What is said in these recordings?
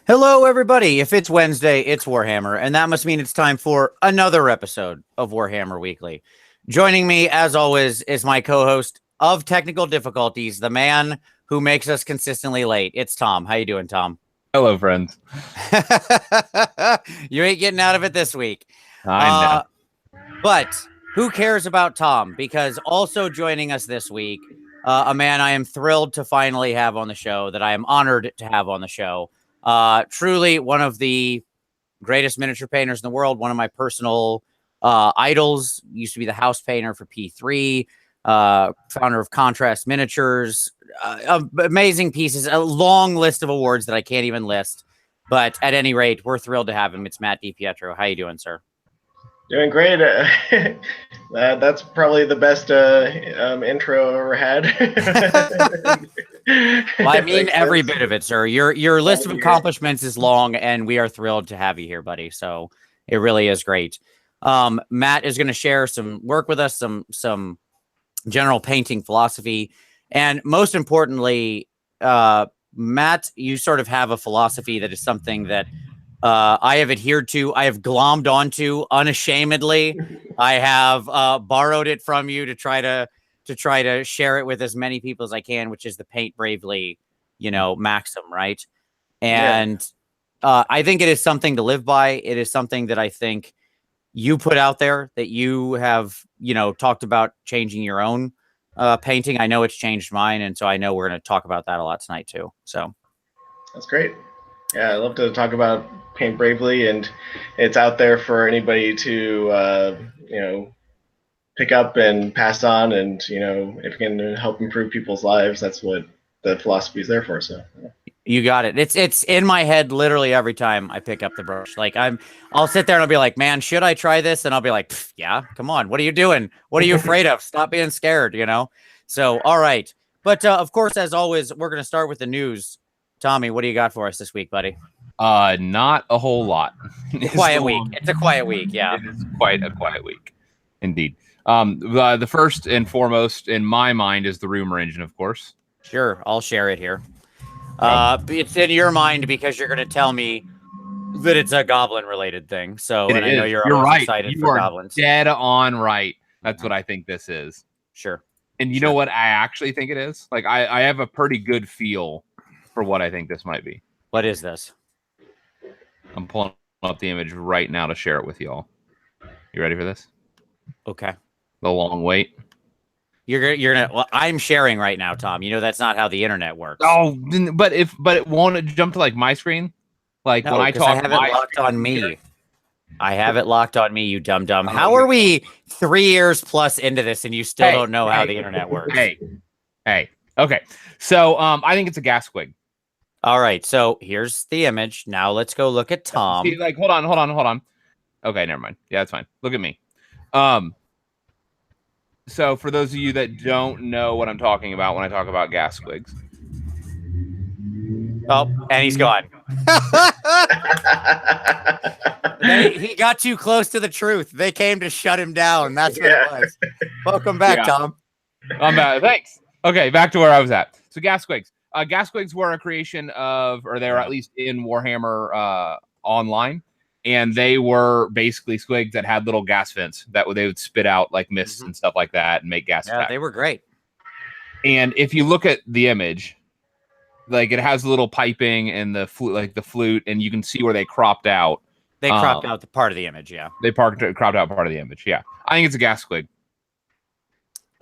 Hello, everybody. If it's Wednesday, it's Warhammer, and that must mean it's time for another episode of Warhammer Weekly. Joining me, as always, is my co-host of Technical Difficulties, the man who makes us consistently late. It's Tom. How you doing, Tom? Hello, friends. You ain't getting out of it this week. I know. But who cares about Tom? Because also joining us this week, a man I am thrilled to finally have on the show, that I am honored to have on the show. Truly one of the greatest miniature painters in the world. One of my personal idols. Used to be the house painter for P3. Founder of Contrast Miniatures. Amazing pieces. A long list of awards that I can't even list. But at any rate, we're thrilled to have him. It's Matt DiPietro. How you doing, sir? Doing great. That's probably the best intro I've ever had. Well, I mean every bit of it, sir. Your list of accomplishments is long, and we are thrilled to have you here, buddy. So it really is great. Matt is going to share some work with us, some general painting philosophy, and most importantly, Matt, you sort of have a philosophy that is something that I have adhered to. I have glommed onto unashamedly. I have borrowed it from you to try to share it with as many people as I can, which is the paint bravely, maxim, right? And I think it is something to live by. It is something that I think you put out there, that you have, talked about changing your own painting. I know it's changed mine, and so I know we're going to talk about that a lot tonight too. So that's great. Yeah, I love to talk about paint bravely, and it's out there for anybody to pick up and pass on, and if it can help improve people's lives, that's what the philosophy is there for. So you got it. It's in my head literally every time I pick up the brush. Like I'll sit there and I'll be like, man, should I try this? And I'll be like, yeah, come on. What are you doing? What are you afraid of? Stop being scared, So, all right. But of course, as always, we're going to start with the news. Tommy, what do you got for us this week, buddy? Not a whole lot. Quiet week. It's a quiet week. Yeah. It is quite a quiet week. Indeed. The first and foremost in my mind is the rumor engine, of course. Sure. I'll share it here. It's in your mind because you're going to tell me that it's a goblin related thing. So, and I know you're right. Excited for goblins. Dead on right. That's what I think this is. Sure. And you know what I actually think it is? Like I have a pretty good feel for what I think this might be. What is this? I'm pulling up the image right now to share it with y'all. You ready for this? Okay. The long wait. You're gonna. Well, I'm sharing right now, Tom. That's not how the internet works. Oh, but it won't jump to like my screen. Like when I talk, I have it locked on me. I have it locked on me. You dumb. How are we 3 years plus into this and you still don't know how the internet works? Hey. Okay. So I think it's a gas squig. All right. So here's the image. Now let's go look at Tom. See, like, hold on. Okay, never mind. Yeah, that's fine. Look at me. So for those of you that don't know what I'm talking about when I talk about gas squigs. Oh, and he's gone. He got too close to the truth. They came to shut him down. That's what it was. Welcome back, Tom. I'm back. Thanks. Okay, back to where I was at. So gas squigs. Gas squigs were a creation of, or they were at least in Warhammer Online. And they were basically squigs that had little gas vents that they would spit out like mist and stuff like that and make gas. Yeah, they were great. And if you look at the image, like it has a little piping and the flute, and you can see where they cropped out. They cropped out the part of the image, yeah. They cropped out part of the image, yeah. I think it's a gas squig.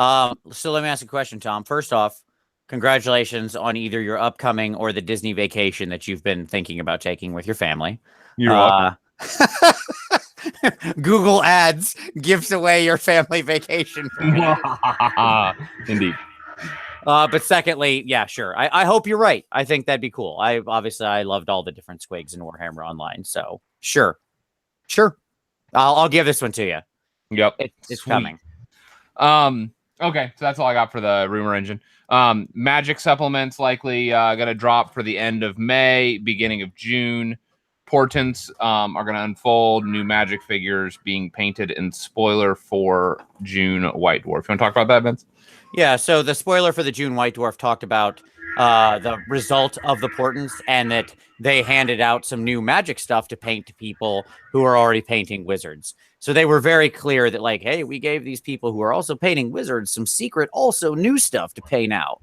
So let me ask a question, Tom. First off, congratulations on either your upcoming or the Disney vacation that you've been thinking about taking with your family. You're welcome. Google Ads gives away your family vacation. Indeed. But secondly, yeah, sure. I hope you're right. I think that'd be cool. I loved all the different squigs in Warhammer Online. So sure. I'll give this one to you. Yep. It's coming. Okay. So that's all I got for the rumor engine. Magic supplements likely going to drop for the end of May, beginning of June. Portents are going to unfold. New Magic figures being painted in spoiler for June White Dwarf. You want to talk about that, Vince? Yeah, so the spoiler for the June White Dwarf talked about the result of the portents, and that they handed out some new magic stuff to paint to people who are already painting wizards. So they were very clear that, like, hey, we gave these people who are also painting wizards some secret, also new stuff to pay now.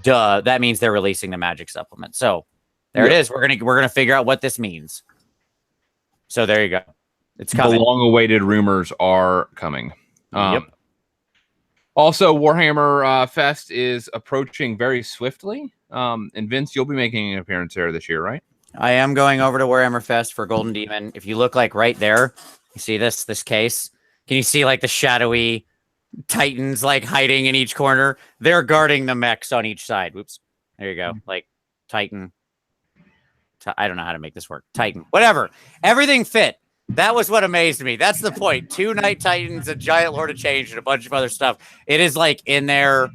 Duh, that means they're releasing the magic supplement. So there it is. We're gonna figure out what this means. So there you go. It's coming. The long-awaited rumors are coming. Yep. Also, Warhammer Fest is approaching very swiftly. And Vince, you'll be making an appearance there this year, right? I am going over to Warhammer Fest for Golden Demon. If you look like right there, you see this case? Can you see like the shadowy Titans like hiding in each corner? They're guarding the mechs on each side. Whoops. There you go. Like Titan. I don't know how to make this work. Titan. Whatever. Everything fit. That was what amazed me. That's the point. 2 Night Titans, a giant Lord of Change, and a bunch of other stuff. It is like in there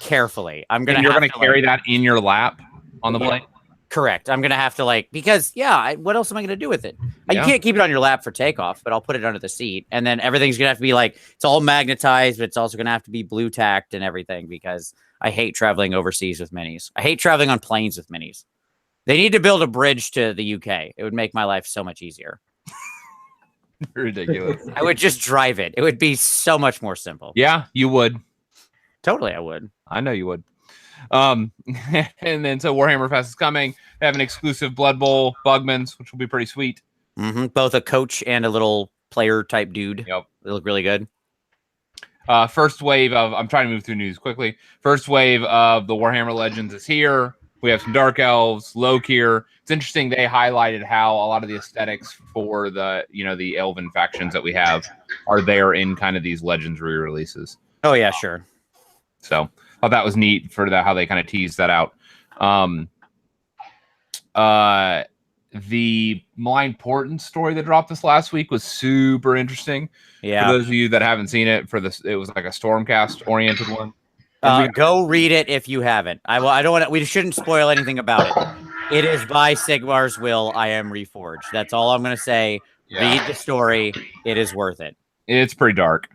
carefully. You're gonna carry that in your lap on the plane. Correct. I'm gonna have to because what else am I gonna do with it? You can't keep it on your lap for takeoff, but I'll put it under the seat, and then everything's gonna have to be it's all magnetized, but it's also gonna have to be blue tacked and everything because I hate traveling overseas with minis. I hate traveling on planes with minis. They need to build a bridge to the UK. It would make my life so much easier. Ridiculous. I would just drive it. It would be so much more simple. Yeah, you would. Totally, I would. I know you would. And then so Warhammer Fest is coming. They have an exclusive Blood Bowl Bugmans, which will be pretty sweet. Both a coach and a little player type dude. Yep. They look really good. First wave of, I'm trying to move through news quickly. First wave of the Warhammer Legends is here. We have some Dark Elves, Lokir. It's interesting. They highlighted how a lot of the aesthetics for the Elven factions that we have are there in kind of these Legends re-releases. Oh yeah, sure. So I thought that was neat for how they kind of teased that out. The Malign Portent story that dropped this last week was super interesting. Yeah. For those of you that haven't seen it, it was like a Stormcast oriented one. Go read it if you haven't. I don't want to. We shouldn't spoil anything about it. It is by Sigmar's will. I am reforged. That's all I'm going to say. Yeah. Read the story. It is worth it. It's pretty dark.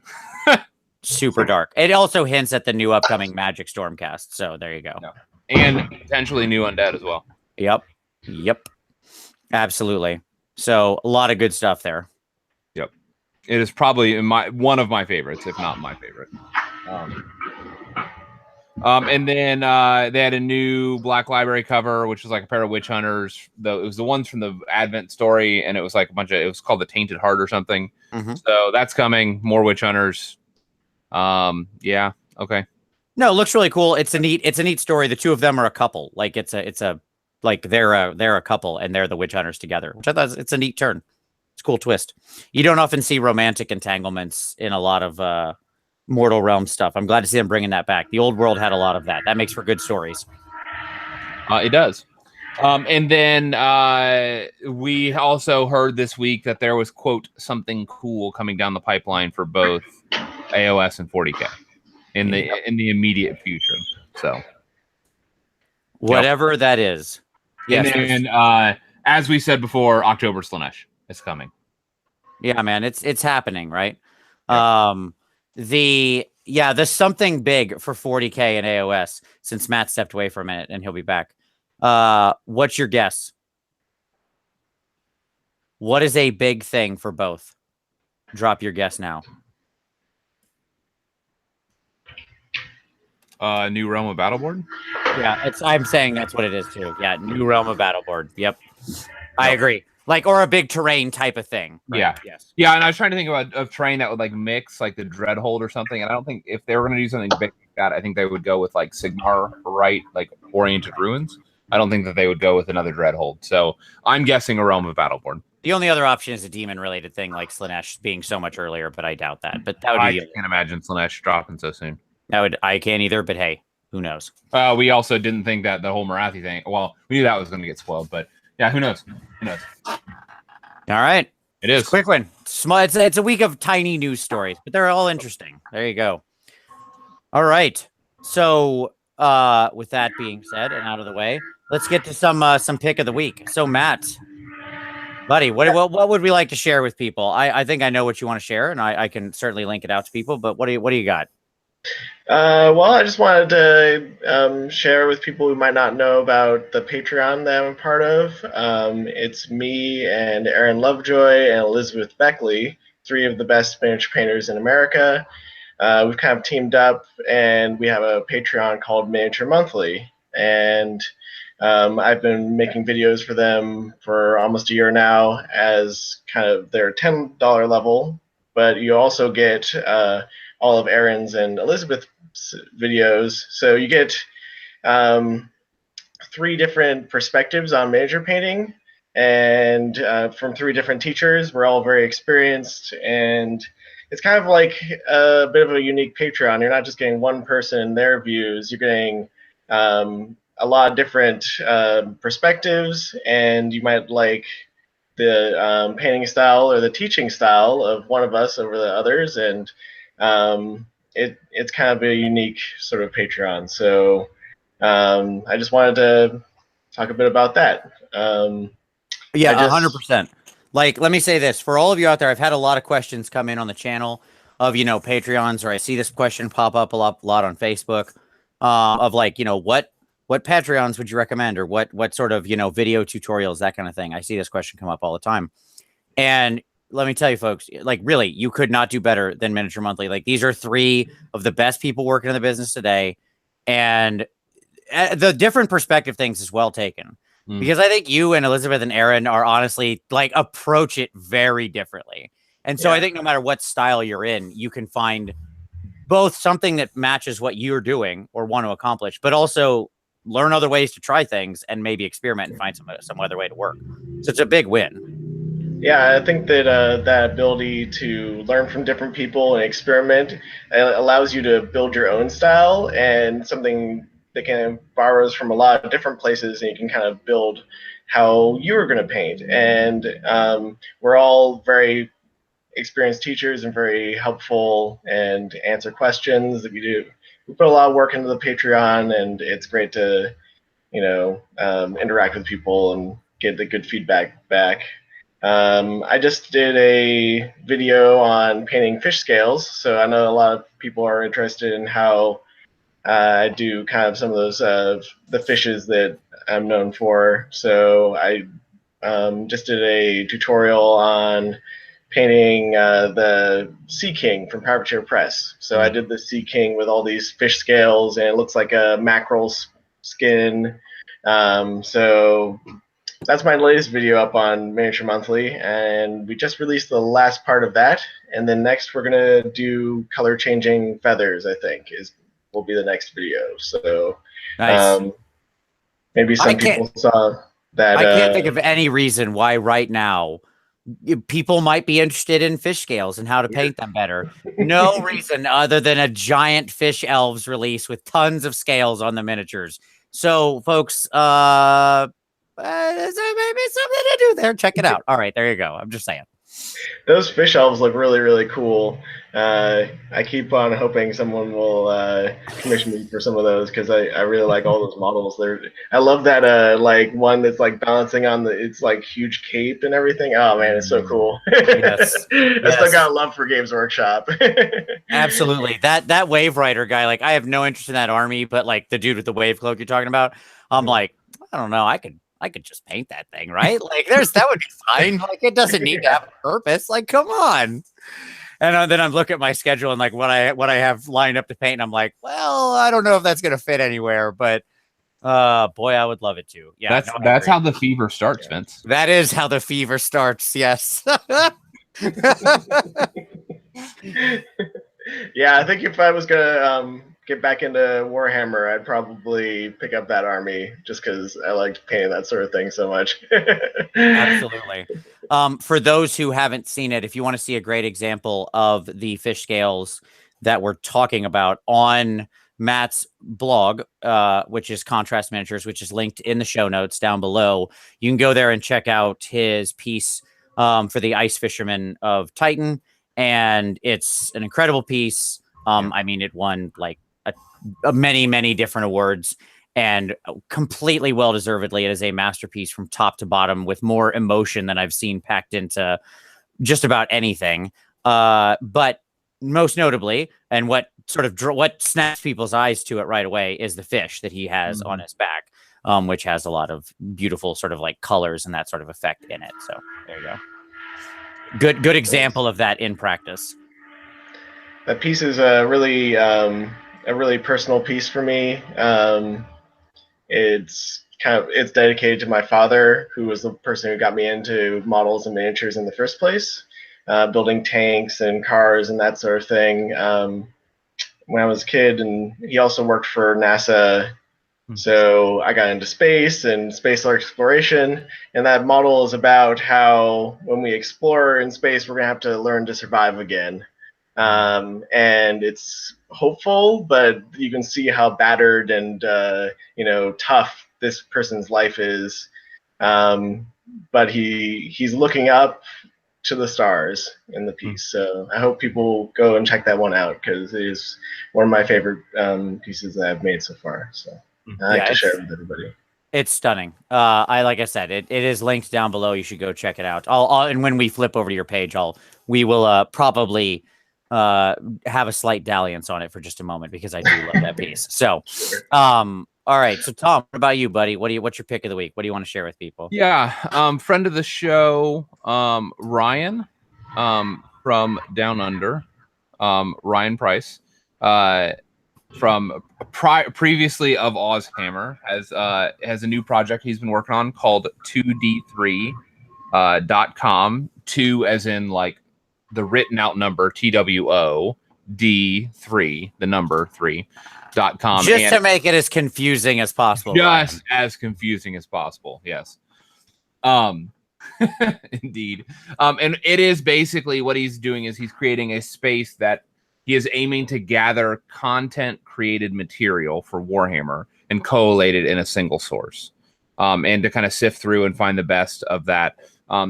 Super dark. It also hints at the new upcoming Magic Stormcast. So there you go. Yeah. And potentially new undead as well. Yep. Absolutely. So a lot of good stuff there. Yep. It is probably one of my favorites, if not my favorite. And then they had a new Black Library cover, which was like a pair of witch hunters. It was the ones from the Advent story, and it was like it was called the Tainted Heart or something. So that's coming. More witch hunters. Yeah. Okay. No, it looks really cool. It's a neat story. The two of them are a couple. Like they're a couple and they're the witch hunters together, which I thought it's a neat turn. It's a cool twist. You don't often see romantic entanglements in a lot of Mortal Realm stuff. I'm glad to see them bringing that back. The old world had a lot of that. That makes for good stories. It does. And then we also heard this week that there was, quote, something cool coming down the pipeline for both AOS and 40K in the immediate future. So whatever that is. Yes. And then, as we said before, October Slanesh is coming. Yeah, man, it's happening, right? Yep. The something big for 40K and AOS, since Matt stepped away for a minute and he'll be back. What's your guess? What is a big thing for both? Drop your guess now. New Realm of Battleboard? Yeah, I'm saying that's what it is too. Yeah, New Realm of Battleboard. Yep. I agree. Or a big terrain type of thing. Right? Yeah. Yes. Yeah, and I was trying to think about a terrain that would mix the Dreadhold or something. And I don't think if they were going to do something big like that, I think they would go with Sigmar, right? Oriented ruins. I don't think that they would go with another Dreadhold. So I'm guessing a Realm of Battleboard. The only other option is a demon related thing like Slanesh being so much earlier, but I doubt that. But that would be. I can't imagine Slanesh dropping so soon. I can't either, but hey, who knows? We also didn't think that the whole Marathi thing. Well, we knew that was going to get spoiled, but yeah, who knows? Who knows? All right, it is quick one. Small. It's a week of tiny news stories, but they're all interesting. There you go. All right. So, with that being said and out of the way, let's get to some pick of the week. So, Matt, buddy, what would we like to share with people? I think I know what you want to share, and I can certainly link it out to people. But what do you got? Well, I just wanted to share with people who might not know about the Patreon that I'm a part of. It's me and Aaron Lovejoy and Elizabeth Beckley, three of the best miniature painters in America. We've kind of teamed up, and we have a Patreon called Miniature Monthly. And I've been making videos for them for almost a year now as kind of their $10 level. But you also get all of Aaron's and Elizabeth's videos. So you get three different perspectives on miniature painting, and from three different teachers. We're all very experienced, and it's kind of like a bit of a unique Patreon. You're not just getting one person and their views, you're getting a lot of different perspectives, and you might like the painting style or the teaching style of one of us over the others, and it's kind of a unique sort of Patreon. So I just wanted to talk a bit about that. Yeah, 100%. Like, let me say this for all of you out there. I've had a lot of questions come in on the channel of, Patreons, or I see this question pop up a lot on Facebook of like, what Patreons would you recommend, or what sort of, video tutorials, that kind of thing. I see this question come up all the time. And let me tell you, folks, like, really, you could not do better than Miniature Monthly. Like, these are three of the best people working in the business today. And the different perspective things is well taken, because I think you and Elizabeth and Aaron are honestly like approach it very differently. And so I think no matter what style you're in, you can find both something that matches what you're doing or want to accomplish, but also learn other ways to try things and maybe experiment and find some other way to work. So it's a big win. Yeah, I think that that ability to learn from different people and experiment allows you to build your own style, and something that can borrows from a lot of different places, and you can kind of build how you were going to paint. And we're all very experienced teachers and very helpful and answer questions. We put a lot of work into the Patreon, and it's great to interact with people and get the good feedback back. I just did a video on painting fish scales, so I know a lot of people are interested in how I do kind of some of those the fishes that I'm known for. So I just did a tutorial on painting the Sea King from Pirate Chair Press. So I did the Sea King with all these fish scales, and it looks like a mackerel skin. So that's my latest video up on Miniature Monthly, and we just released the last part of that. And then next we're gonna do color changing feathers, I think will be the next video. So nice. Maybe some people saw that. I can't think of any reason why right now people might be interested in fish scales and how to paint them better. No reason other than a giant fish elves release with tons of scales on the miniatures. So folks, there's maybe something to do there. Check it out. All right, there you go. I'm just saying. Those fish elves look really, really cool. I keep on hoping someone will commission me for some of those, because I really like all those models. I love that like one that's like balancing on it's like huge cape and everything. Oh man, it's so cool. Yes. I still got love for Games Workshop. Absolutely. That Wave Rider guy, like, I have no interest in that army, but like the dude with the wave cloak you're talking about, I'm like, I don't know, I could just paint that thing, right? Like, that would be fine. Like, it doesn't need to have a purpose. Like, come on. And then I'm looking at my schedule and like what I have lined up to paint, and I'm like, well, I don't know if that's gonna fit anywhere, but boy, I would love it to. Yeah, that's how the fever starts, Vince. That is how the fever starts. Yes. Yeah, I think if I was gonna get back into Warhammer, I'd probably pick up that army, just because I liked painting that sort of thing so much. Absolutely. For those who haven't seen it, if you want to see a great example of the fish scales that we're talking about on Matt's blog, which is Contrast Miniatures, which is linked in the show notes down below, you can go there and check out his piece for the Ice Fisherman of Titan. And it's an incredible piece. I mean, it won like many, many different awards, and completely well-deservedly. It is a masterpiece from top to bottom, with more emotion than I've seen packed into just about anything. But most notably, and what sort of what snaps people's eyes to it right away is the fish that he has on his back, which has a lot of beautiful sort of like colors and that sort of effect in it. So there you go. Good example of that in practice. That piece is a really personal piece for me. It's dedicated to my father, who was the person who got me into models and miniatures in the first place, building tanks and cars and that sort of thing. When I was a kid, and he also worked for NASA, so I got into space and space exploration. And that model is about how when we explore in space, we're gonna have to learn to survive again. And it's hopeful, but you can see how battered and tough this person's life is. But he's looking up to the stars in the piece. So I hope people go and check that one out, because it is one of my favorite pieces that I've made so far. So I like to share it with everybody. It's stunning. Like I said, it is linked down below. You should go check it out. And when we flip over to your page, we will probably have a slight dalliance on it for just a moment, because I do love that piece. So, all right. So Tom, what about you, buddy? What's your pick of the week? What do you want to share with people? Yeah. Friend of the show, Ryan, from Down Under, Ryan Price, from previously of Ozhammer, has a new project he's been working on called 2d3.com. 2 as in like the written out number, TWO, D3, the number 3.com. Just to make it as confusing as possible. Just as confusing as possible. Yes. Indeed. And it is basically what he's doing is he's creating a space that he is aiming to gather content created material for Warhammer and collate it in a single source. And to kind of sift through and find the best of that.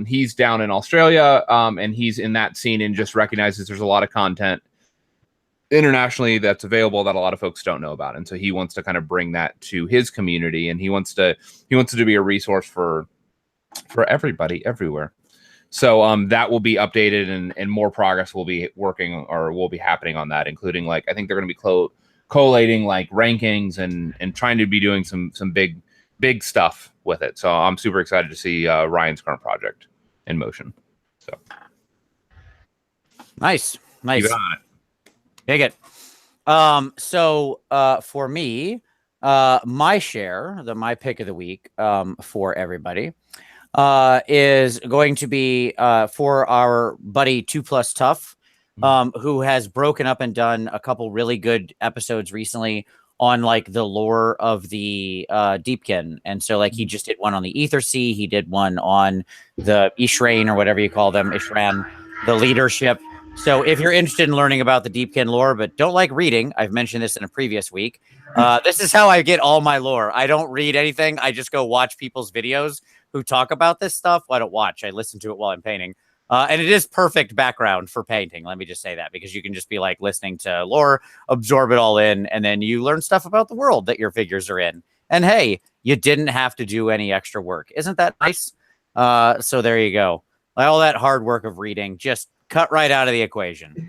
He's down in Australia, and he's in that scene and just recognizes there's a lot of content internationally that's available that a lot of folks don't know about. And so he wants to kind of bring that to his community, and he wants to be a resource for everybody everywhere. So that will be updated, and more progress will be happening on that, including like I think they're going to be collating like rankings and trying to be doing some big stuff with it. So I'm super excited to see Ryan's current project in motion. So nice. You got it. Dig it. So for me, my pick of the week for everybody is going to be for our buddy 2+ Tough, who has broken up and done a couple really good episodes recently on like the lore of the Deepkin. And so like he just did one on the Ether Sea, he did one on the Ishrain, or whatever you call them, Ishran, the leadership. So if you're interested in learning about the Deepkin lore but don't like reading, I've mentioned this in a previous week, this is how I get all my lore. I don't read anything. I just go watch people's videos who talk about this stuff. Well, I don't watch. I listen to it while I'm painting. And it is perfect background for painting. Let me just say that, because you can just be like listening to lore, absorb it all in, and then you learn stuff about the world that your figures are in. And hey, you didn't have to do any extra work. Isn't that nice? So there you go. All that hard work of reading just cut right out of the equation.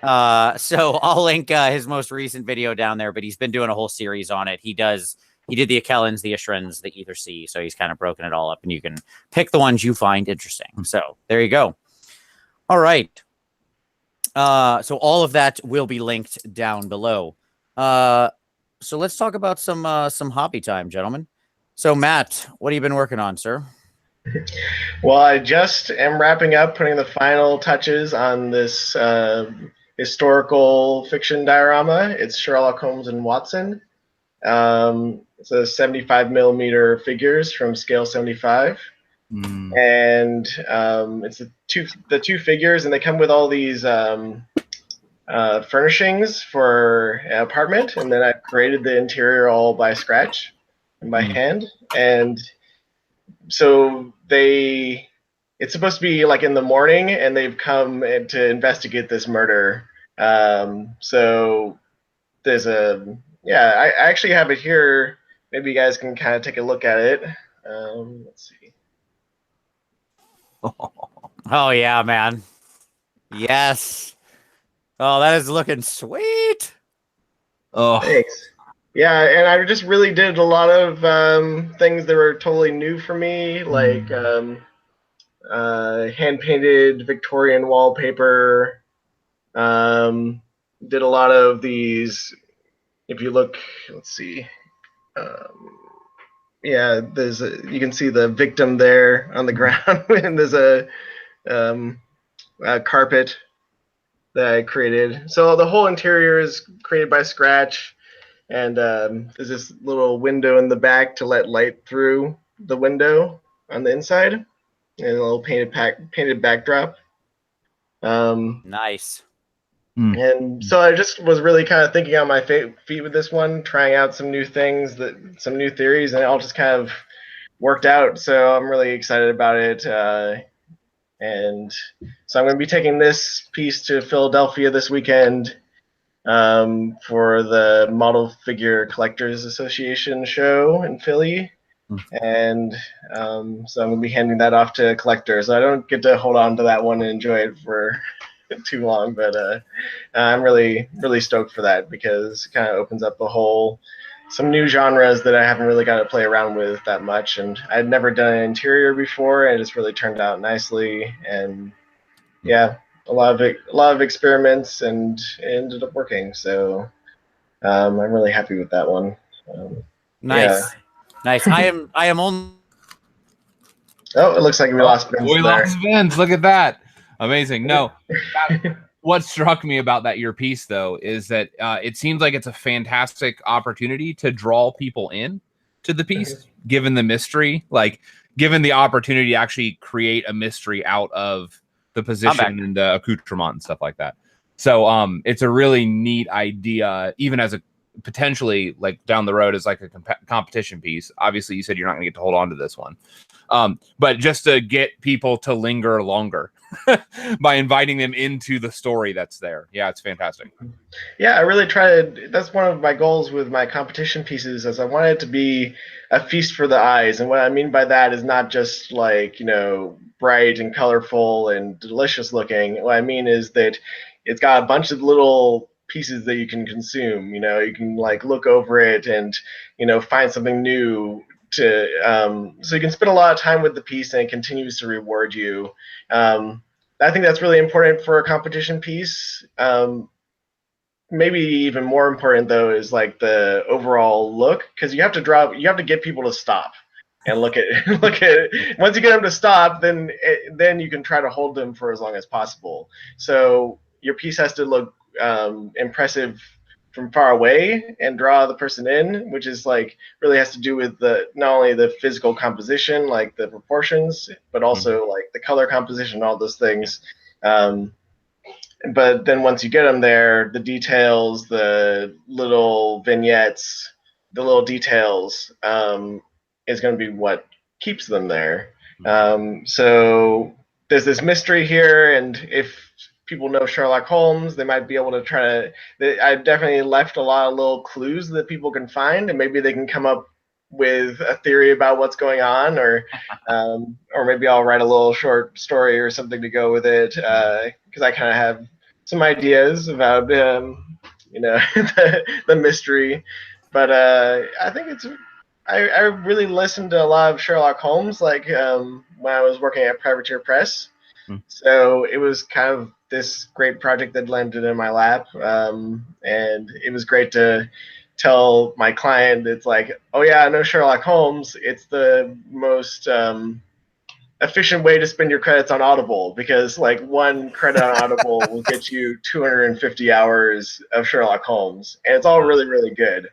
So I'll link his most recent video down there, but he's been doing a whole series on it. He did the Akellans, the Ishrans, the Ether Sea. So he's kind of broken it all up, and you can pick the ones you find interesting. So there you go. All right. So all of that will be linked down below. So let's talk about some hobby time, gentlemen. So Matt, what have you been working on, sir? Well, I just am wrapping up, putting the final touches on this historical fiction diorama. It's Sherlock Holmes and Watson. It's a 75 millimeter figures from scale 75. And it's the two figures, and they come with all these furnishings for an apartment, and then I've created the interior all by scratch and by hand. And so it's supposed to be like in the morning, and they've come to investigate this murder. So there's I actually have it here. Maybe you guys can kind of take a look at it. Let's see. Oh yeah, man. Yes. Oh, that is looking sweet. Oh, Thanks. Yeah, and I just really did a lot of things that were totally new for me, like hand painted Victorian wallpaper. Did a lot of these. If you look, let's see. Yeah, you can see the victim there on the ground, and there's a carpet that I created. So the whole interior is created by scratch, and there's this little window in the back to let light through the window on the inside, and a little painted backdrop. Nice. And so I just was really kind of thinking on my feet with this one, trying out some new things, some new theories, and it all just kind of worked out. So I'm really excited about it. And so I'm going to be taking this piece to Philadelphia this weekend for the Model Figure Collectors Association show in Philly. And so I'm going to be handing that off to collectors. I don't get to hold on to that one and enjoy it for too long, but I'm really, really stoked for that because it kind of opens up some new genres that I haven't really got to play around with that much. And I'd never done an interior before, and it's really turned out nicely. And yeah, a lot of experiments, and it ended up working. So I'm really happy with that one. Nice. Yeah. Nice. I am only. Oh, it looks like we lost Vince we there. lost Vince. Look at that. Amazing. No, what struck me about your piece, though, is that it seems like it's a fantastic opportunity to draw people in to the piece, given the mystery, like given the opportunity to actually create a mystery out of the position and the accoutrement and stuff like that. So it's a really neat idea, even as a potentially like down the road as like a competition piece. Obviously, you said you're not going to get to hold on to this one. But just to get people to linger longer by inviting them into the story that's there. Yeah, it's fantastic. Yeah, I really try to. That's one of my goals with my competition pieces, is I want it to be a feast for the eyes. And what I mean by that is not just like, bright and colorful and delicious looking. What I mean is that it's got a bunch of little pieces that you can consume. You can like look over it and find something new to so you can spend a lot of time with the piece, and it continues to reward you. I think that's really important for a competition piece. Maybe even more important though is like the overall look, because you have to get people to stop and look at it. Once you get them to stop, then you can try to hold them for as long as possible. So your piece has to look impressive from far away and draw the person in, which is like really has to do with not only the physical composition, like the proportions, but also like the color composition, all those things. But then once you get them there, the details, the little vignettes, the little details is going to be what keeps them there. So there's this mystery here, and if people know Sherlock Holmes, they might be able to try to. I've definitely left a lot of little clues that people can find, and maybe they can come up with a theory about what's going on, or maybe I'll write a little short story or something to go with it, because I kind of have some ideas about the mystery. But I think I really listened to a lot of Sherlock Holmes, like when I was working at Privateer Press. So it was kind of this great project that landed in my lap, and it was great to tell my client, it's like, oh yeah, I know Sherlock Holmes. It's the most efficient way to spend your credits on Audible, because like one credit on Audible will get you 250 hours of Sherlock Holmes, and it's all really, really good.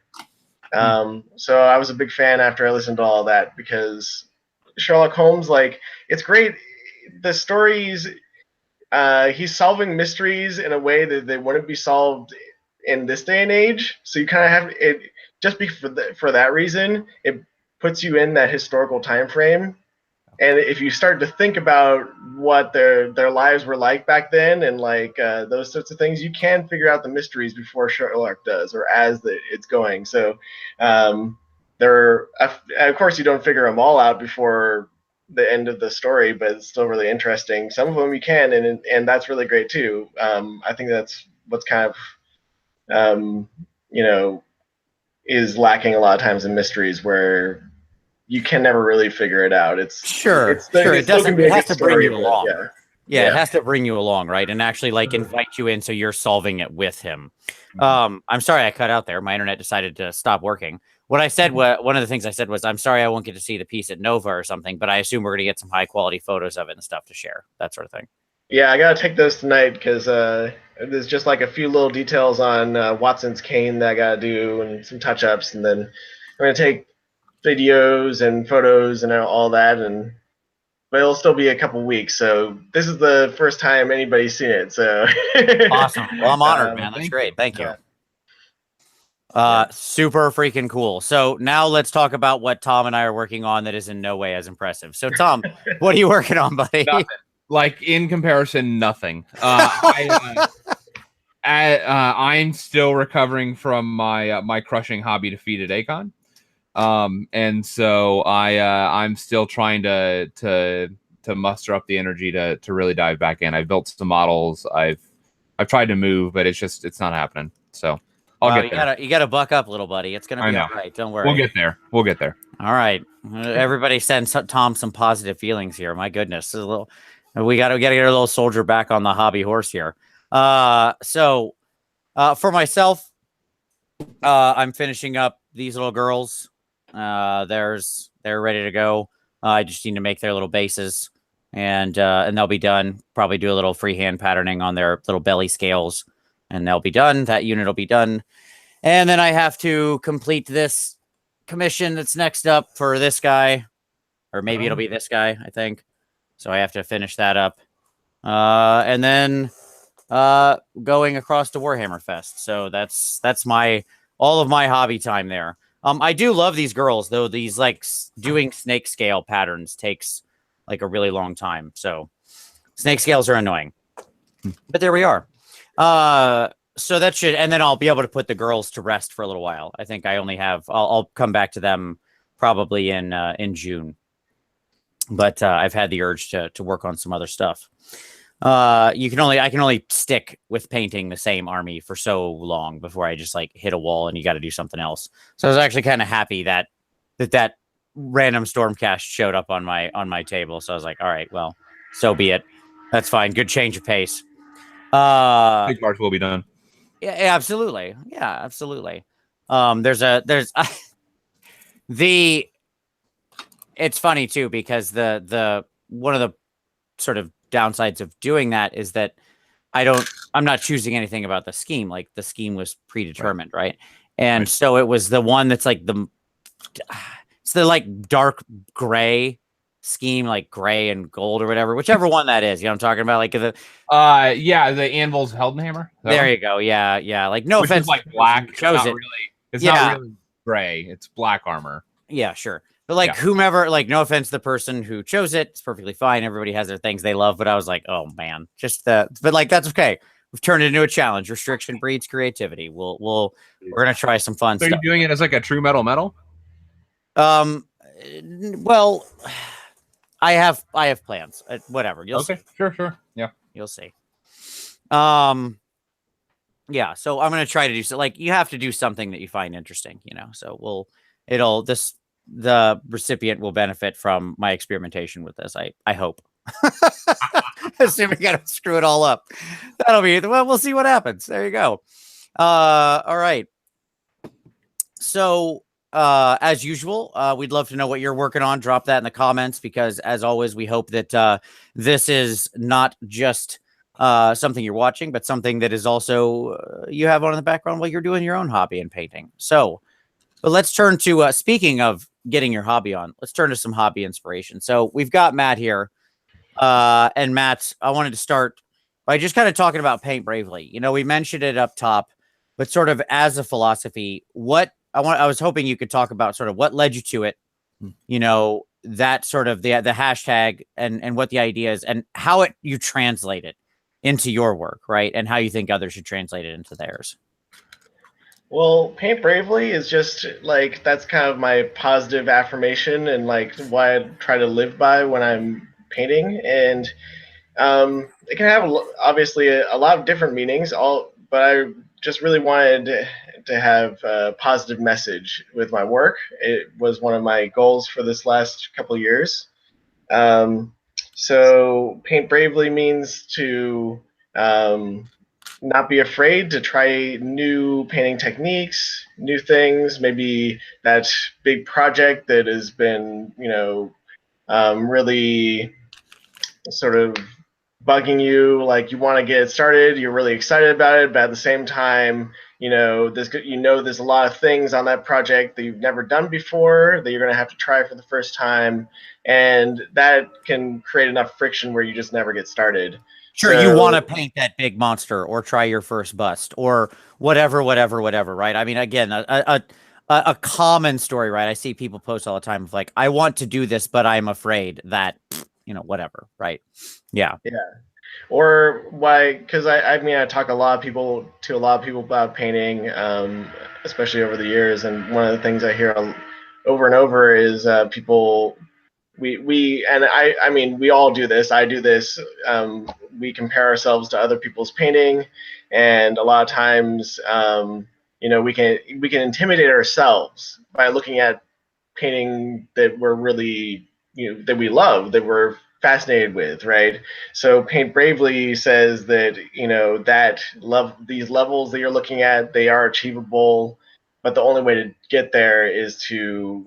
So I was a big fan after I listened to all that, because Sherlock Holmes, like, it's great. The stories, he's solving mysteries in a way that they wouldn't be solved in this day and age. So you kind of have it just for that reason. It puts you in that historical time frame, and if you start to think about what their lives were like back then, and like those sorts of things, you can figure out the mysteries before Sherlock does, or as it's going. So of course, you don't figure them all out before the end of the story, but it's still really interesting. Some of them you can, and that's really great too. I think that's what's kind of is lacking a lot of times in mysteries, where you can never really figure it out. It's sure. It Doesn't. It has to bring you along. Yeah, it has to bring you along, right? And actually, like, invite you in so you're solving it with him. I'm sorry I cut out there. My internet decided to stop working. What I said, one of the things I said was, I'm sorry I won't get to see the piece at Nova or something, but I assume we're going to get some high quality photos of it and stuff to share, that sort of thing. Yeah, I gotta take those tonight because there's just like a few little details on Watson's cane that I gotta do and some touch ups, and then I'm gonna take videos and photos and all that, but it'll still be a couple weeks. So this is the first time anybody's seen it. So awesome. Well, I'm honored, man. That's great. Thank you. Super freaking cool. So now let's talk about what Tom and I are working on that is in no way as impressive. So Tom, what are you working on, buddy? Nothing. Like, in comparison, nothing. I'm still recovering from my crushing hobby defeat at Akon. And so I'm still trying to muster up the energy to really dive back in. I've built some models. I've tried to move, but it's not happening. So I'll get there. You gotta buck up, little buddy. It's gonna be all right. Don't worry. We'll get there. All right. Everybody send Tom some positive feelings here. My goodness. We gotta get a little soldier back on the hobby horse here. So for myself, I'm finishing up these little girls. They're ready to go. I just need to make their little bases, and they'll be done. Probably do a little freehand patterning on their little belly scales, and they'll be done. That unit will be done. And then I have to complete this commission that's next up for this guy, or maybe it'll be this guy, I think. So I have to finish that up. And then going across to Warhammer Fest. So that's all of my hobby time there. I do love these girls, though. These, like, doing snake scale patterns takes like a really long time. So snake scales are annoying, but there we are. So that should, and then I'll be able to put the girls to rest for a little while. I think I only have, I'll come back to them probably in June, but I've had the urge to work on some other stuff. I can only stick with painting the same army for so long before I just like hit a wall and you got to do something else. So I was actually kind of happy that random Stormcast showed up on my table. So I was like, all right, well, so be it. That's fine. Good change of pace. Big parts will be done. Yeah, absolutely. Yeah, absolutely. It's funny too, because the one of the sort of downsides of doing that is that I'm not choosing anything about the scheme. Like, the scheme was predetermined, right? And so it was the one that's like it's the like dark gray scheme, like gray and gold or whatever, whichever one that is. You know what I'm talking about? Like the the Anvil's Heldenhammer. There you go. Yeah. Like, no offense, like black. It's not really gray. It's black armor. Yeah, sure. But like, whomever, like, no offense to the person who chose it, it's perfectly fine. Everybody has their things they love, but I was like, oh man, but like, that's okay. We've turned it into a challenge. Restriction breeds creativity. We're gonna try some fun stuff. Are you doing it as like a true metal? Well, I have plans. Whatever. You'll see. Sure. Yeah, you'll see. Yeah. So I'm gonna try to do so. Like, you have to do something that you find interesting, you know. So the recipient will benefit from my experimentation with this. I hope. Assuming I don't screw it all up. That'll be, well, we'll see what happens. There you go. All right. So as usual, we'd love to know what you're working on. Drop that in the comments, because as always, we hope that this is not just something you're watching, but something that is also you have on in the background while you're doing your own hobby and painting. So, but let's turn to speaking of getting your hobby on, let's turn to some hobby inspiration. So we've got Matt here. And Matt, I wanted to start by just kind of talking about Paint Bravely. You know, we mentioned it up top, but sort of as a philosophy, I was hoping you could talk about sort of what led you to it, you know, that sort of the hashtag and what the idea is, and how you translate it into your work, right? And how you think others should translate it into theirs. Well, Paint Bravely is just like, that's kind of my positive affirmation and like why I try to live by when I'm painting. And it can have obviously a lot of different meanings, but but I just really wanted to have a positive message with my work. It was one of my goals for this last couple of years. So paint bravely means to not be afraid to try new painting techniques, new things, maybe that big project that has been, really sort of bugging you, like you want to get it started, you're really excited about it, but at the same time, there's a lot of things on that project that you've never done before that you're going to have to try for the first time, and that can create enough friction where you just never get started. Sure, you want to paint that big monster or try your first bust or whatever, right? I mean, again, a common story, right? I see people post all the time of like, I want to do this, but I'm afraid that, whatever, right? Yeah. Yeah. Or why? Because I mean, I talk to a lot of people about painting, especially over the years, and one of the things I hear over and over is people. I mean, we all do this. I do this. We compare ourselves to other people's painting, and a lot of times, we can intimidate ourselves by looking at painting that we're really, that we love, that we're fascinated with, right? So paint bravely says that these levels that you're looking at, they are achievable, but the only way to get there is to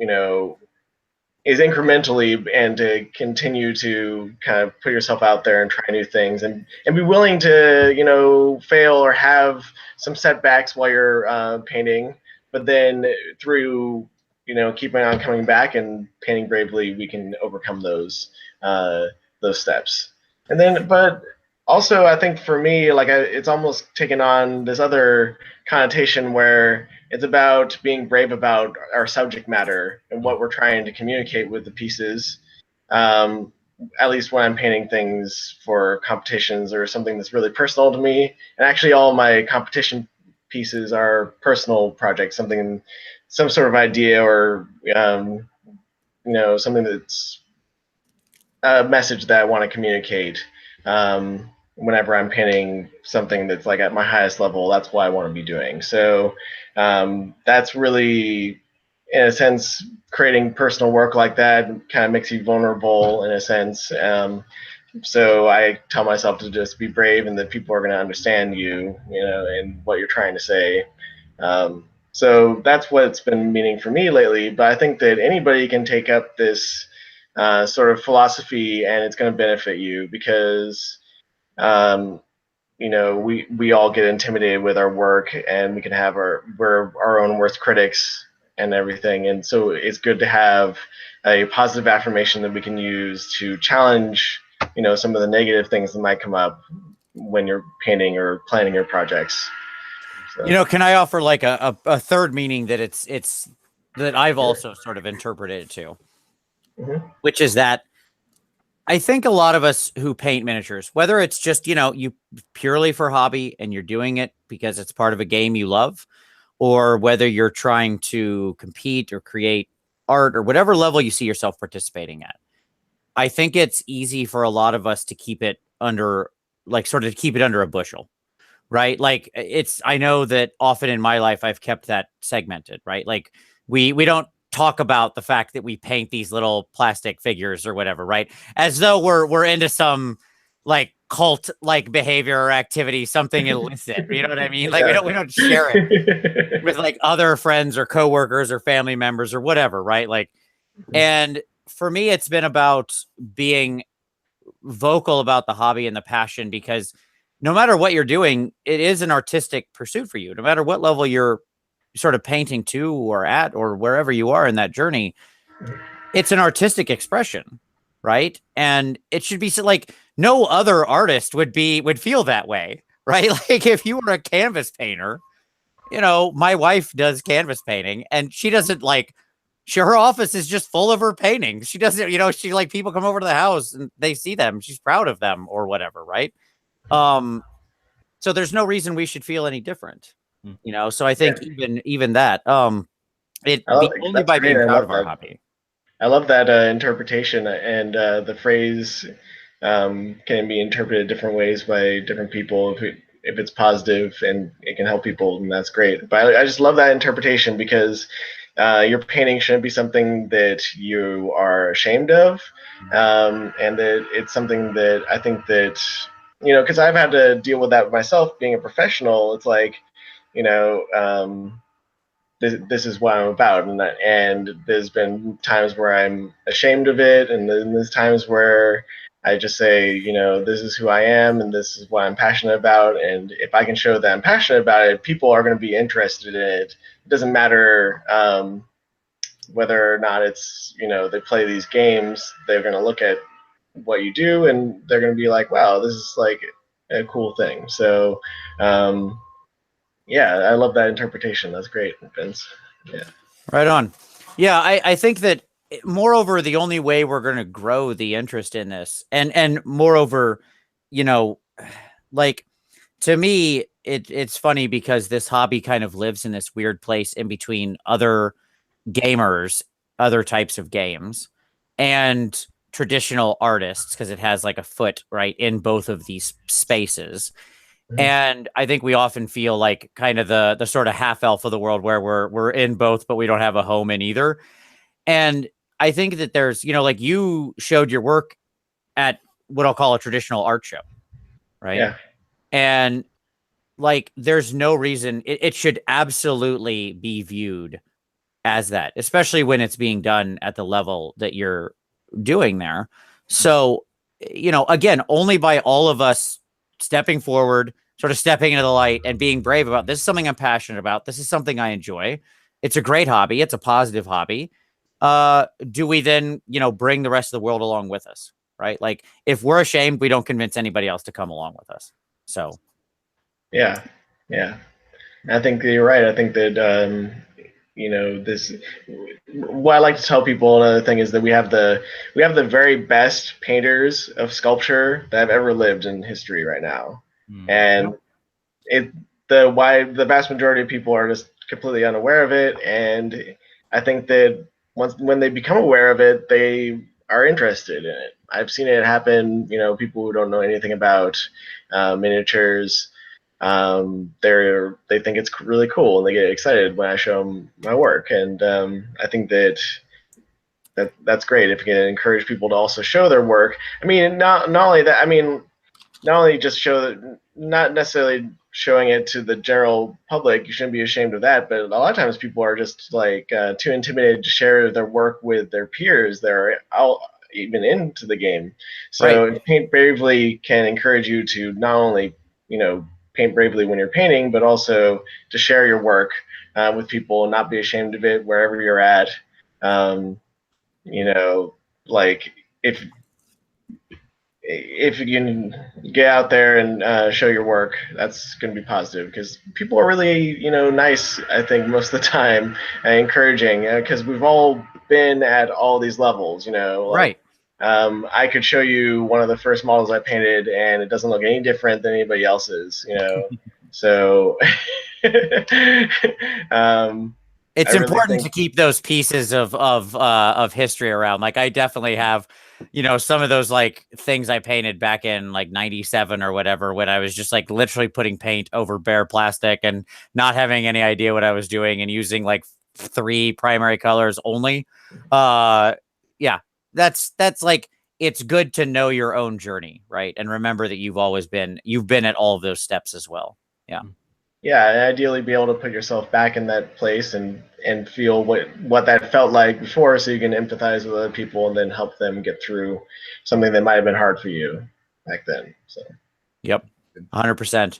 is incrementally, and to continue to kind of put yourself out there and try new things, and be willing to fail or have some setbacks while you're painting, but then through keeping on coming back and painting bravely, we can overcome those steps. And then, but also, I think for me, like it's almost taken on this other connotation where it's about being brave about our subject matter and what we're trying to communicate with the pieces. At least when I'm painting things for competitions or something that's really personal to me. And actually, all my competition pieces are personal projects, some sort of idea, or something that's a message that I want to communicate. Whenever I'm painting something that's like at my highest level, that's what I want to be doing. So that's really, in a sense, creating personal work like that kind of makes you vulnerable in a sense. So I tell myself to just be brave, and that people are going to understand you, and what you're trying to say. So that's what it's been meaning for me lately. But I think that anybody can take up this sort of philosophy, and it's going to benefit you, because we all get intimidated with our work, and we can have we're our own worst critics and everything. And so it's good to have a positive affirmation that we can use to challenge, some of the negative things that might come up when you're painting or planning your projects. So. Can I offer like a third meaning that it's that I've also sort of interpreted it to, which is that I think a lot of us who paint miniatures, whether it's just, you purely for hobby and you're doing it because it's part of a game you love, or whether you're trying to compete or create art or whatever level you see yourself participating at, I think it's easy for a lot of us to keep it under, keep it under a bushel, right? Like I know that often in my life, I've kept that segmented, right? Like we don't talk about the fact that we paint these little plastic figures or whatever, right? As though we're into some like cult like behavior or activity, something illicit. You know what I mean? Like we don't share it with like other friends or coworkers or family members or whatever, right? Like, and for me, it's been about being vocal about the hobby and the passion, because no matter what you're doing, it is an artistic pursuit for you. No matter what level you're sort of painting to or at, or wherever you are in that journey, it's an artistic expression, right? And it should be like no other artist would feel that way, right? Like if you were a canvas painter, my wife does canvas painting, and she doesn't her office is just full of her paintings. She doesn't, she like people come over to the house and they see them. She's proud of them or whatever, right? So there's no reason we should feel any different, So I think even that, only by being proud of our hobby. I love that interpretation, and the phrase can be interpreted different ways by different people. if it's positive and it can help people, then that's great. But I just love that interpretation, because your painting shouldn't be something that you are ashamed of, and that it's something that I think that, you know, because I've had to deal with that myself being a professional. It's like, you know, this is what I'm about, and there's been times where I'm ashamed of it, and then there's times where I just say, you know, this is who I am, and this is what I'm passionate about, and if I can show that I'm passionate about it, people are going to be interested in it. It doesn't matter whether or not it's, you know, they play these games. They're going to look at what you do, and they're going to be like, wow, this is like a cool thing. So yeah, I love that interpretation. That's great, Vince. Yeah. Right on. Yeah, I think that moreover, the only way we're going to grow the interest in this, and moreover, you know, like, to me, it's funny because this hobby kind of lives in this weird place in between other gamers, other types of games, and traditional artists, because it has like a foot right in both of these spaces. And I think we often feel like kind of the sort of half elf of the world, where we're in both, but we don't have a home in either. And I think that there's, you know, like, you showed your work at what I'll call a traditional art show, right? Yeah. And like, there's no reason it should absolutely be viewed as that, especially when it's being done at the level that you're doing there. So, you know, again, only by all of us stepping forward, sort of stepping into the light and being brave about this is something I'm passionate about. This is something I enjoy. It's a great hobby. It's a positive hobby. Do we then, you know, bring the rest of the world along with us, right? Like, if we're ashamed, we don't convince anybody else to come along with us. So, yeah. I think you're right. I think that you know, this, what I like to tell people, another thing, is that we have the very best painters of sculpture that have ever lived in history right now. And the vast majority of people are just completely unaware of it, and I think that when they become aware of it, they are interested in it. I've seen it happen. You know, people who don't know anything about miniatures, they think it's really cool, and they get excited when I show them my work. And I think that's great if you can encourage people to also show their work. I mean, not only that. I mean, not only just show that, not necessarily showing it to the general public. You shouldn't be ashamed of that. But a lot of times people are just like too intimidated to share their work with their peers that are out, even into the game. So right. Paint Bravely can encourage you to not only, you know, paint bravely when you're painting, but also to share your work with people and not be ashamed of it wherever you're at. You know, like, if you can get out there and show your work, that's going to be positive, because people are really, you know, nice, I think, most of the time, and encouraging, because we've all been at all these levels, you know. Like, Right. I could show you one of the first models I painted, and it doesn't look any different than anybody else's, you know. So It's really important to keep those pieces of history around. Like, I definitely have, you know, some of those like things I painted back in like 97 or whatever, when I was just like literally putting paint over bare plastic and not having any idea what I was doing, and using like 3 primary colors only. Yeah, that's like, it's good to know your own journey, right? And remember that you've been at all of those steps as well. Yeah. Yeah, and ideally be able to put yourself back in that place and feel what that felt like before, so you can empathize with other people and then help them get through something that might have been hard for you back then. So, yep, 100%.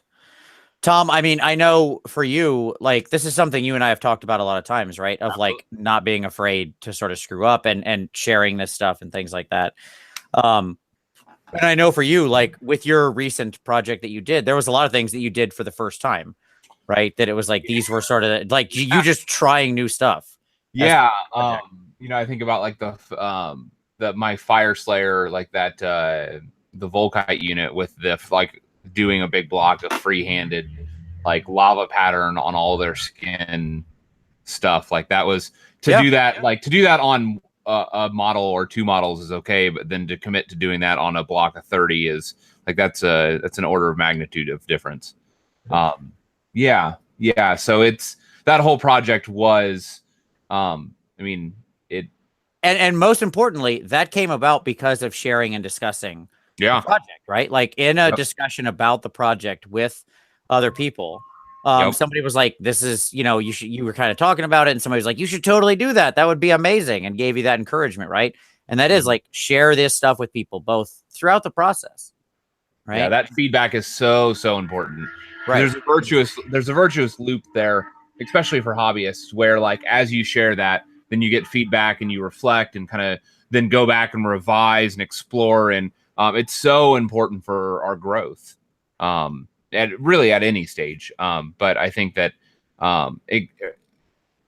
Tom, I mean, I know for you, like, this is something you and I have talked about a lot of times, right? Of like not being afraid to sort of screw up and sharing this stuff and things like that. And I know for you, like with your recent project that you did, there was a lot of things that you did for the first time, right? That it was like, these were sort of like you just trying new stuff. Yeah. You know, I think about like my Fire Slayer, like that, the Volkite unit with the, like, doing a big block of freehanded, like, lava pattern on all their skin stuff. Like, that was do that, like, to do that on a model or 2 models is okay, but then to commit to doing that on a block of 30 is like, that's an order of magnitude of difference. Yeah. So it's that whole project was, I mean, it. And most importantly, that came about because of sharing and discussing the project, right? Like in a discussion about the project with other people, somebody was like, this is, you were kind of talking about it, and somebody was like, you should totally do that. That would be amazing, and gave you that encouragement, right? And that is like, share this stuff with people both throughout the process, right? Yeah, that feedback is so important. Right. There's a virtuous loop there, especially for hobbyists, where like as you share that, then you get feedback and you reflect and kind of then go back and revise and explore, and it's so important for our growth, really at any stage. But I think that I'm a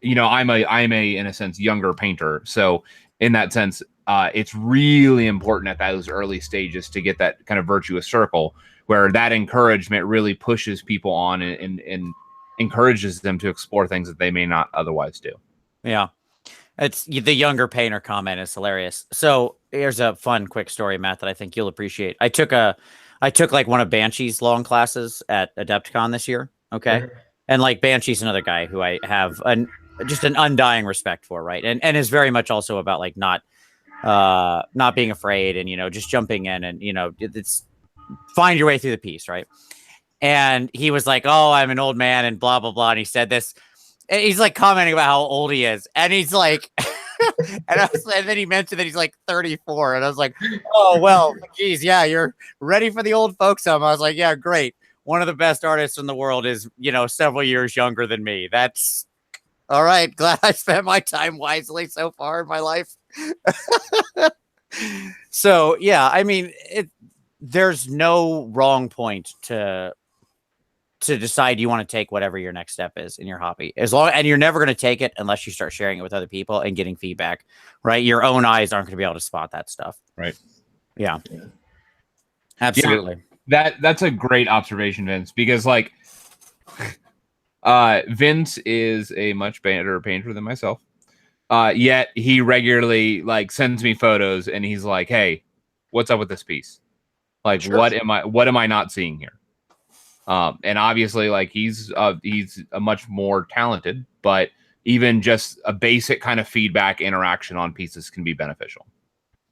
in a sense younger painter, so in that sense, it's really important at those early stages to get that kind of virtuous circle where that encouragement really pushes people on and encourages them to explore things that they may not otherwise do. Yeah. It's the younger painter comment is hilarious. So here's a fun, quick story, Matt, that I think you'll appreciate. I took like one of Banshee's long classes at Adepticon this year. Okay. Mm-hmm. And like Banshee's another guy who I have just an undying respect for. Right. And is very much also about like not being afraid and, just jumping in and, it's find your way through the piece. Right. And he was like, oh, I'm an old man and blah, blah, blah. And he said this. And he's like commenting about how old he is. And he's like, and then he mentioned that he's like 34. And I was like, oh, well, geez, yeah, you're ready for the old folks home. I was like, yeah, great. One of the best artists in the world is, several years younger than me. That's all right. Glad I spent my time wisely so far in my life. So, yeah, I mean, there's no wrong point to decide you want to take whatever your next step is in your hobby, and you're never going to take it unless you start sharing it with other people and getting feedback, right? Your own eyes aren't going to be able to spot that stuff. Right. Yeah. Absolutely. Yeah, that's a great observation, Vince, because like, Vince is a much better painter than myself. Yet he regularly like sends me photos and he's like, hey, what's up with this piece? Like, sure. What am I not seeing here? And obviously, like he's a much more talented, but even just a basic kind of feedback interaction on pieces can be beneficial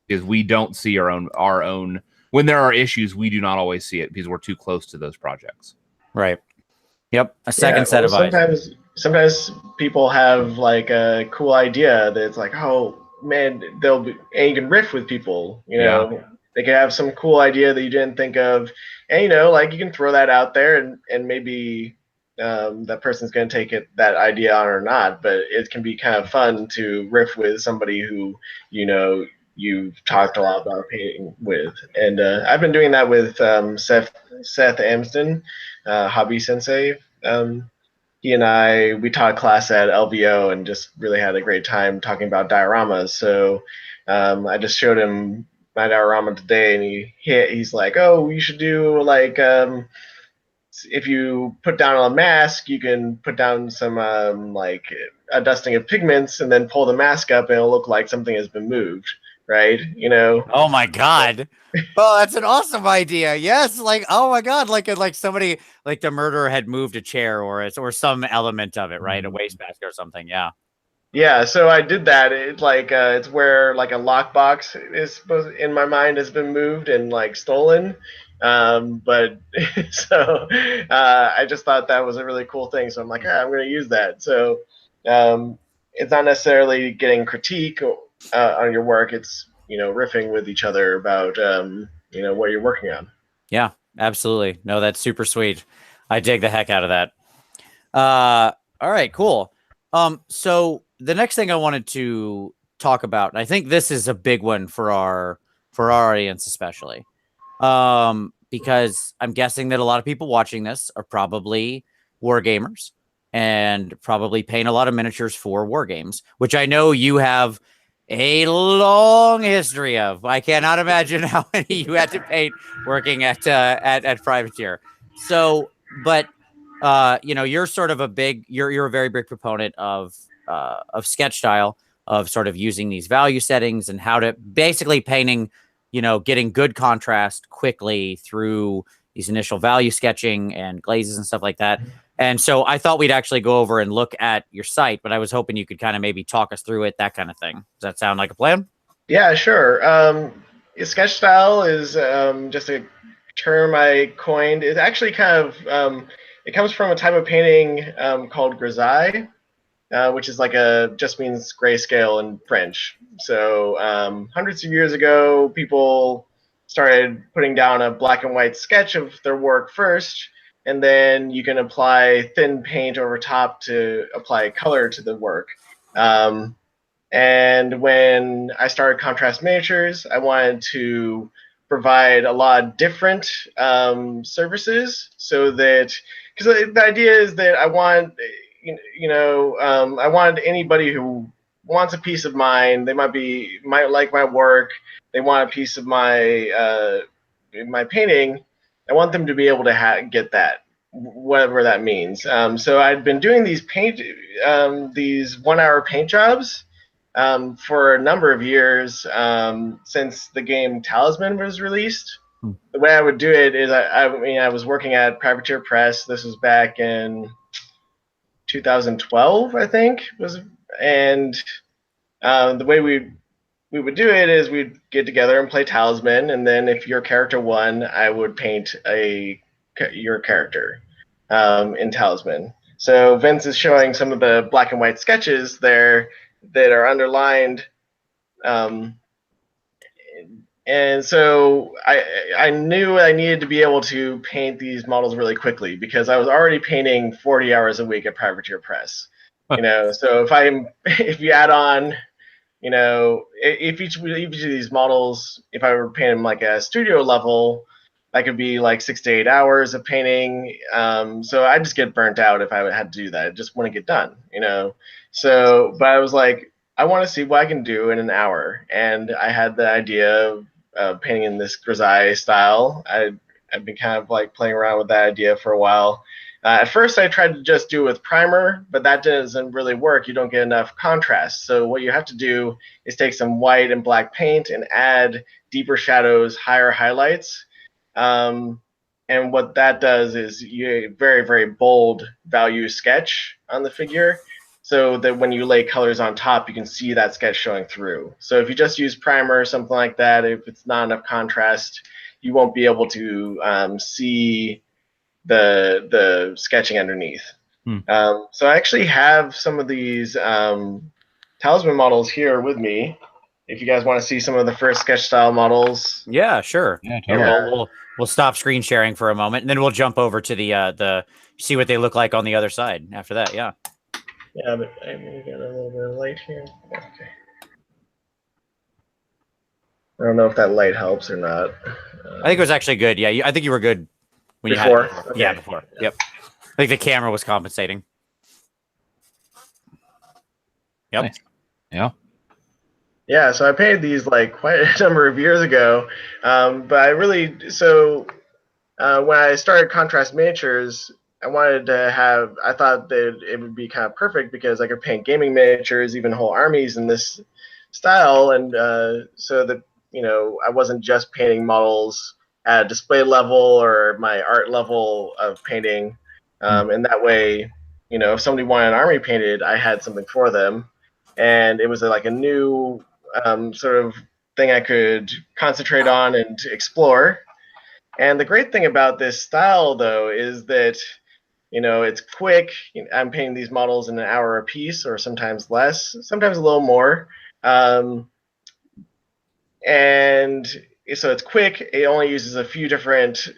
because we don't see our own when there are issues. We do not always see it because we're too close to those projects. Right. Yep. A second set of eyes. Sometimes people have like a cool idea that's like, oh man, and you can riff with people, Yeah. They can have some cool idea that you didn't think of, and like you can throw that out there, and maybe that person's going to take that idea on or not. But it can be kind of fun to riff with somebody who you've talked a lot about painting with. And I've been doing that with Seth Amsden, Hobby Sensei. He and we taught a class at LVO and just really had a great time talking about dioramas. So I just showed him my diorama today, and he's like, oh, you should do like if you put down a mask, you can put down some like a dusting of pigments and then pull the mask up and it'll look like something has been moved, right? Oh my god. Oh, that's an awesome idea. Yes, like oh my god, like somebody like the murderer had moved a chair or some element of it, right? A wastebasket or something. Yeah. Yeah, so I did that. It's like it's where like a lockbox is supposed in my mind has been moved and like stolen. But so I just thought that was a really cool thing. So I'm like, I'm going to use that. So it's not necessarily getting critique on your work. It's riffing with each other about what you're working on. Yeah, absolutely. No, that's super sweet. I dig the heck out of that. All right, cool. So the next thing I wanted to talk about, and I think this is a big one for our audience, especially, because I'm guessing that a lot of people watching this are probably war gamers and probably paint a lot of miniatures for war games, which I know you have a long history of. I cannot imagine how many you had to paint working at Privateer. So, but you're sort of you're a very big proponent of sketch style, of sort of using these value settings and how to basically painting, getting good contrast quickly through, these initial value sketching and glazes and stuff like that. And so I thought we'd actually go over and look at your site, but I was hoping you could kind of maybe talk us through it, that kind of thing. Does that sound like a plan? Yeah, sure. Sketch style is just a term I coined. It actually kind of it comes from a type of painting called grisaille, which is just means grayscale in French. So hundreds of years ago, people started putting down a black and white sketch of their work first, and then you can apply thin paint over top to apply color to the work. And when I started Contrast Miniatures, I wanted to provide a lot of different services, so that, because the idea is that I want, I want anybody who wants a piece of mine. They might like my work. They want a piece of my painting. I want them to be able to get that, whatever that means. So I'd been doing these 1-hour paint jobs for a number of years since the game Talisman was released. The way I would do it is, I was working at Privateer Press. This was back in 2012, I think, and the way we would do it is we'd get together and play Talisman, and then if your character won, I would paint your character in Talisman. So Vince is showing some of the black and white sketches there that are underlined, and so I knew I needed to be able to paint these models really quickly, because I was already painting 40 hours a week at Privateer Press. So if you add on, if each of these models, if I were painting like a studio level, that could be like 6 to 8 hours of painting. So I just get burnt out if I had to do that. I just want to get done, So, but I was like, I want to see what I can do in an hour. And I had the idea of painting in this grisaille style. I've been kind of like playing around with that idea for a while. At first, I tried to just do it with primer, but that doesn't really work. You don't get enough contrast. So what you have to do is take some white and black paint and add deeper shadows, higher highlights. And what that does is you get a very, very bold value sketch on the figure, so that when you lay colors on top, you can see that sketch showing through. So if you just use primer or something like that, if it's not enough contrast, you won't be able to see the sketching underneath. So I actually have some of these Talisman models here with me. If you guys want to see some of the first sketch style models. Yeah, sure. Yeah, totally. We'll stop screen sharing for a moment, and then we'll jump over to the see what they look like on the other side after that. Yeah. Yeah, but I'm gonna get a little bit of light here. Okay. I don't know if that light helps or not. I think it was actually good. Yeah, I think you were good when before? you had it. Okay. Yeah, before. Yep. I think the camera was compensating. Yep. Nice. Yeah. Yeah, so I painted these like quite a number of years ago, but I really when I started Contrast Miniatures, I thought that it would be kind of perfect, because I could paint gaming miniatures, even whole armies in this style, and so that I wasn't just painting models at a display level or my art level of painting, and that way, if somebody wanted an army painted, I had something for them, and it was like a new sort of thing I could concentrate on and explore. And the great thing about this style, though, is that it's quick. I'm painting these models in an hour a piece, or sometimes less, sometimes a little more. And so it's quick. It only uses a few different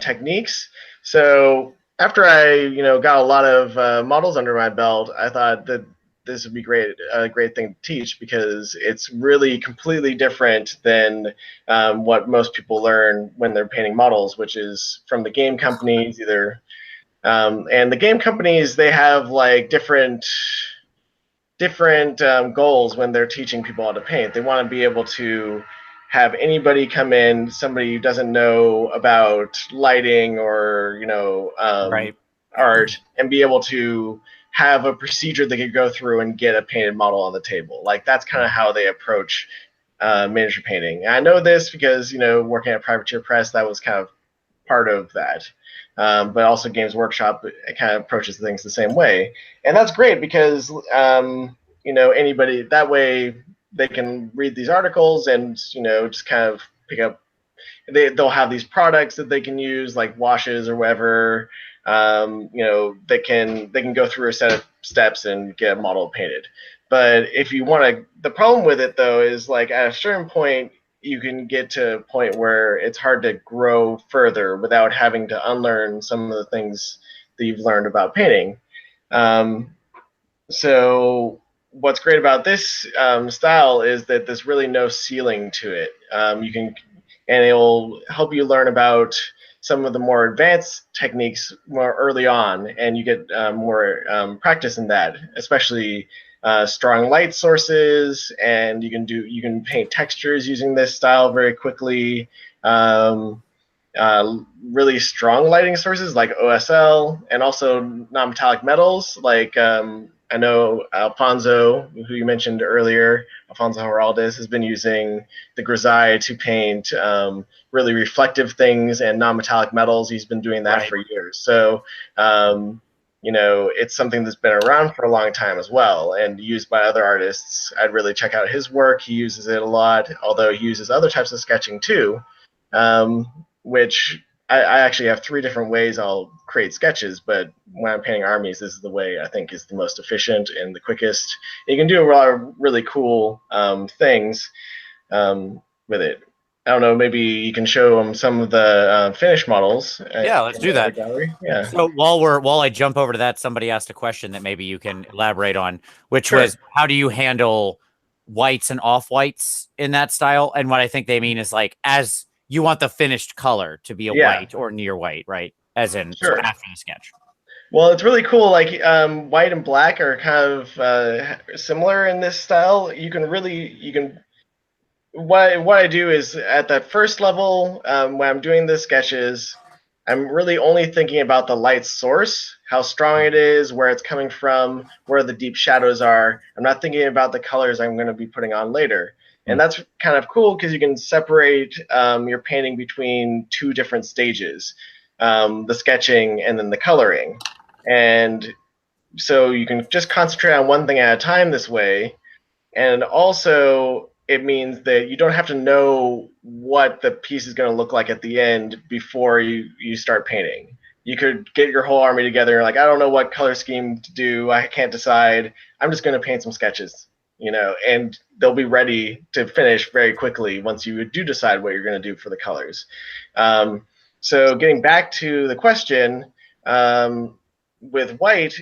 techniques. So after I got a lot of models under my belt, I thought that this would be a great thing to teach, because it's really completely different than what most people learn when they're painting models, which is from the game companies either. And the game companies, they have like different goals when they're teaching people how to paint. They want to be able to have anybody come in, somebody who doesn't know about lighting or Right. art, and be able to have a procedure they could go through and get a painted model on the table. Like, that's kind of how they approach miniature painting. And I know this because working at Privateer Press, that was kind of part of that. But also Games Workshop kind of approaches things the same way. And that's great because, anybody, that way they can read these articles and, just kind of pick up. They'll have these products that they can use, like washes or whatever. They can go through a set of steps and get a model painted. But if you want to, the problem with it though is like at a certain point, you can get to a point where it's hard to grow further without having to unlearn some of the things that you've learned about painting. So what's great about this style is that there's really no ceiling to it. And it will help you learn about some of the more advanced techniques more early on, and you get more practice in that, especially strong light sources, and you can paint textures using this style very quickly. Really strong lighting sources like OSL, and also non-metallic metals like I know Alfonso, who you mentioned earlier, Alfonso Heraldez, has been using the grisaille to paint really reflective things and non-metallic metals. He's been doing that for years. So, it's something that's been around for a long time as well and used by other artists. I'd really check out his work. He uses it a lot, although he uses other types of sketching too, which I actually have 3 different ways I'll create sketches, but when I'm painting armies, this is the way I think is the most efficient and the quickest. You can do a lot of really cool things with it. I don't know, maybe you can show them some of the finished models. Yeah, let's do that. Yeah. So while I jump over to that, somebody asked a question that maybe you can elaborate on, which was, how do you handle whites and off-whites in that style? And what I think they mean is like, as you want the finished color to be a white or near white, right? As in after the sketch. Well, it's really cool. Like white and black are kind of similar in this style. What I do is at that first level, when I'm doing the sketches, I'm really only thinking about the light source, how strong it is, where it's coming from, where the deep shadows are. I'm not thinking about the colors I'm going to be putting on later. And that's kind of cool because you can separate your painting between 2 different stages, the sketching and then the coloring. And so you can just concentrate on one thing at a time this way. And also, it means that you don't have to know what the piece is going to look like at the end before you start painting. You could get your whole army together and like, I don't know what color scheme to do. I can't decide. I'm just going to paint some sketches, and they'll be ready to finish very quickly once you do decide what you're going to do for the colors. So getting back to the question, with white,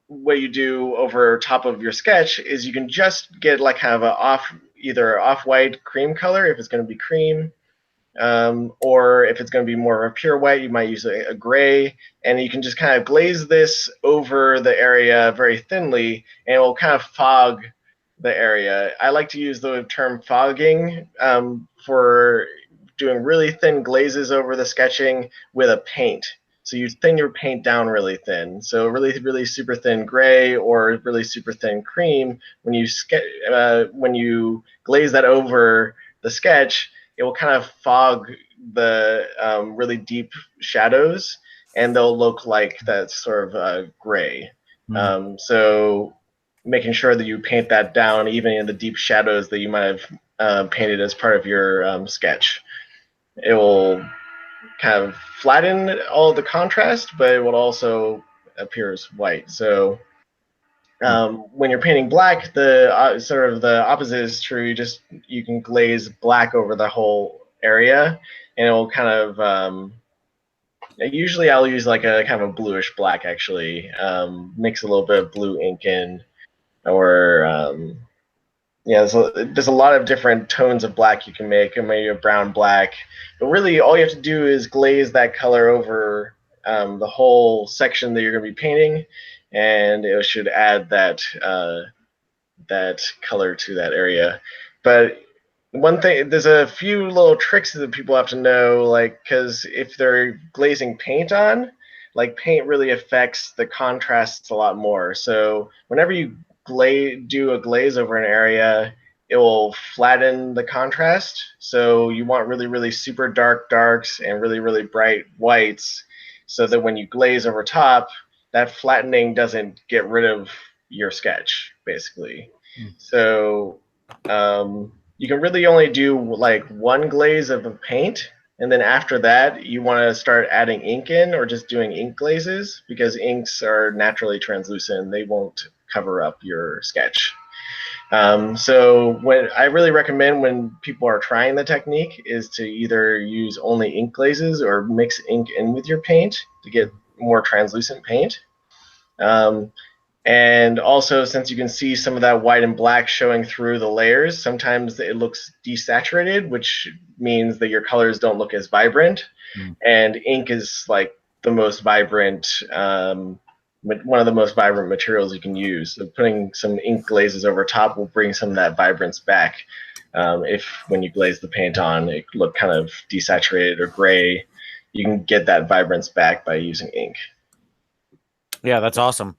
what you do over top of your sketch is you can just get like kind of either off-white cream color if it's going to be cream, or if it's going to be more of a pure white, you might use a gray, and you can just kind of glaze this over the area very thinly, and it will kind of fog the area. I like to use the term fogging for doing really thin glazes over the sketching with a paint. So you thin your paint down really thin. So really, really super thin gray or really super thin cream. When you glaze that over the sketch, it will kind of fog the really deep shadows, and they'll look like that sort of gray. So making sure that you paint that down even in the deep shadows that you might have painted as part of your sketch. It will kind of flatten all the contrast, but it will also appear as white. So when you're painting black, the sort of the opposite is true. You can glaze black over the whole area, and it will kind of usually I'll use like a kind of a bluish black actually, mix a little bit of blue ink in, or so there's a lot of different tones of black you can make, or maybe a brown black. But really, all you have to do is glaze that color over the whole section that you're going to be painting, and it should add that color to that area. But one thing, there's a few little tricks that people have to know, like, because if they're glazing paint on, like paint really affects the contrasts a lot more. So whenever you do a glaze over an area, it will flatten the contrast. So you want really, really super dark darks and really, really bright whites, so that when you glaze over top, that flattening doesn't get rid of your sketch, basically. So you can really only do like one glaze of a paint, and then after that, you want to start adding ink in, or just doing ink glazes, because inks are naturally translucent. They won't cover up your sketch. So what I really recommend when people are trying the technique is to either use only ink glazes or mix ink in with your paint to get more translucent paint. And also, since you can see some of that white and black showing through the layers, sometimes it looks desaturated, which means that your colors don't look as vibrant. And ink is like the most vibrant, one of the most vibrant materials you can use. So putting some ink glazes over top will bring some of that vibrance back. If when you glaze the paint on, it look kind of desaturated or gray, you can get that vibrance back by using ink. Yeah, that's awesome.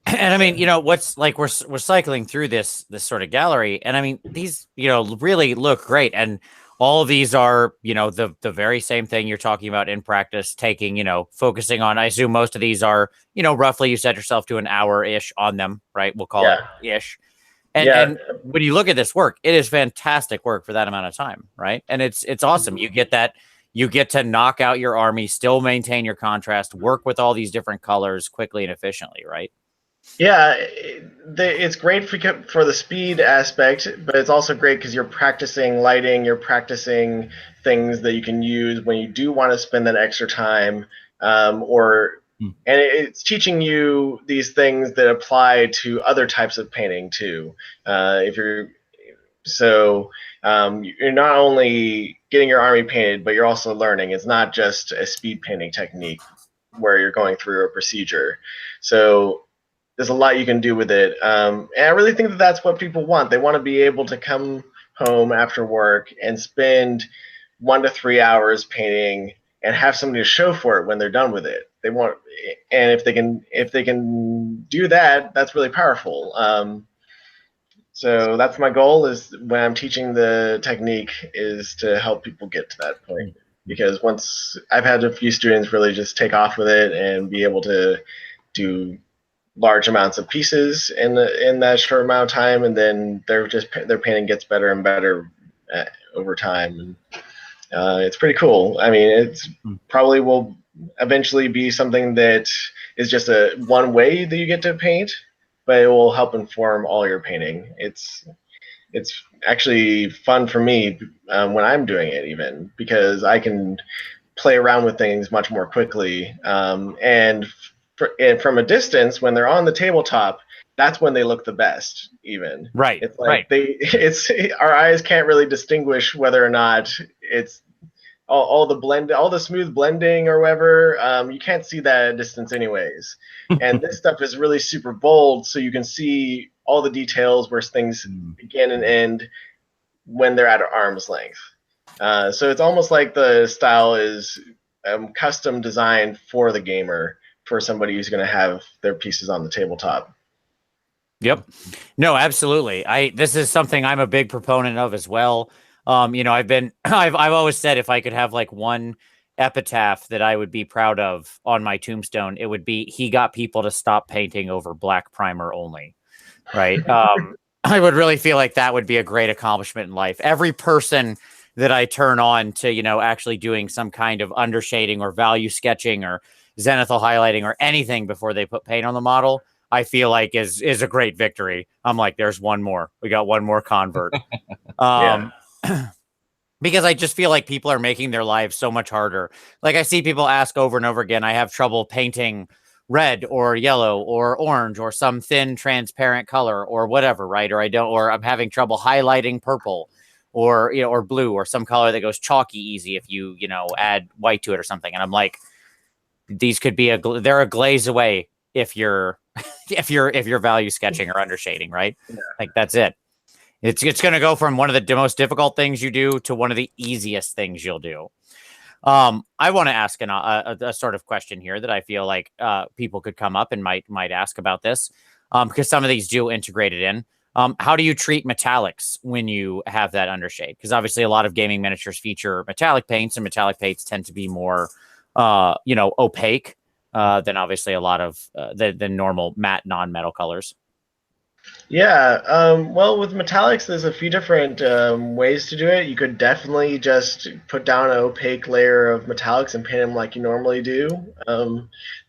And I mean, you know, what's like we're cycling through this sort of gallery, and I mean, these, you know, really look great, and all of these are, you know, the very same thing you're talking about in practice, taking, you know, focusing on. I assume most of these are, you know, roughly you set yourself to an hour ish on them, right? We'll call it ish. And when you look at this work, it is fantastic work for that amount of time, right? And it's awesome. You get that. You get to knock out your army, still maintain your contrast, work with all these different colors quickly and efficiently, right? Yeah, it's great for the speed aspect, but it's also great because you're practicing lighting, you're practicing things that you can use when you do want to spend that extra time, and it's teaching you these things that apply to other types of painting too. You're not only getting your army painted, but you're also learning. It's not just a speed painting technique where you're going through a procedure. So there's a lot you can do with it. And I really think that that's what people want. They want to be able to come home after work and spend 1 to 3 hours painting and have somebody to show for it when they're done with it. They want, and if they can do that, that's really powerful. So that's my goal, is when I'm teaching the technique, is to help people get to that point. Because once I've had a few students really just take off with it and be able to do large amounts of pieces in that short amount of time, and then their painting gets better and better over time. And it's pretty cool. I mean, it's probably will eventually be something that is just one way that you get to paint, but it will help inform all your painting. It's actually fun for me when I'm doing it, even because I can play around with things much more quickly, and from a distance, when they're on the tabletop, that's when they look the best. Even it's like our eyes can't really distinguish whether or not it's all the smooth blending or whatever. You can't see that at distance anyways. And this stuff is really super bold, so you can see all the details where things begin and end when they're at arm's length. So it's almost like the style is custom designed for the gamer, for somebody who's going to have their pieces on the tabletop. Yep. No, absolutely. This is something I'm a big proponent of as well. You know, I've always said if I could have like one epitaph that I would be proud of on my tombstone, it would be, he got people to stop painting over black primer only. Right. I would really feel like that would be a great accomplishment in life. Every person that I turn on to, you know, actually doing some kind of undershading or value sketching or zenithal highlighting or anything before they put paint on the model, I feel like is a great victory. I'm like, there's one more. We got one more convert. Because I just feel like people are making their lives so much harder. Like I see people ask over and over again, I have trouble painting red or yellow or orange or some thin transparent color or whatever, right? Or I'm having trouble highlighting purple or, you know, or blue or some color that goes chalky easy if you know, add white to it or something. And I'm like, these could be they're a glaze away if you're value sketching or undershading, right? Yeah. Like that's it. It's going to go from one of the most difficult things you do to one of the easiest things you'll do. I want to ask a sort of question here that I feel like people could come up and might ask about this, because some of these do integrate it in. How do you treat metallics when you have that undershade? Because obviously a lot of gaming miniatures feature metallic paints, and metallic paints tend to be more, opaque than obviously a lot of the normal matte non-metal colors. Yeah, well, with metallics, there's a few different ways to do it. You could definitely just put down an opaque layer of metallics and paint them like you normally do.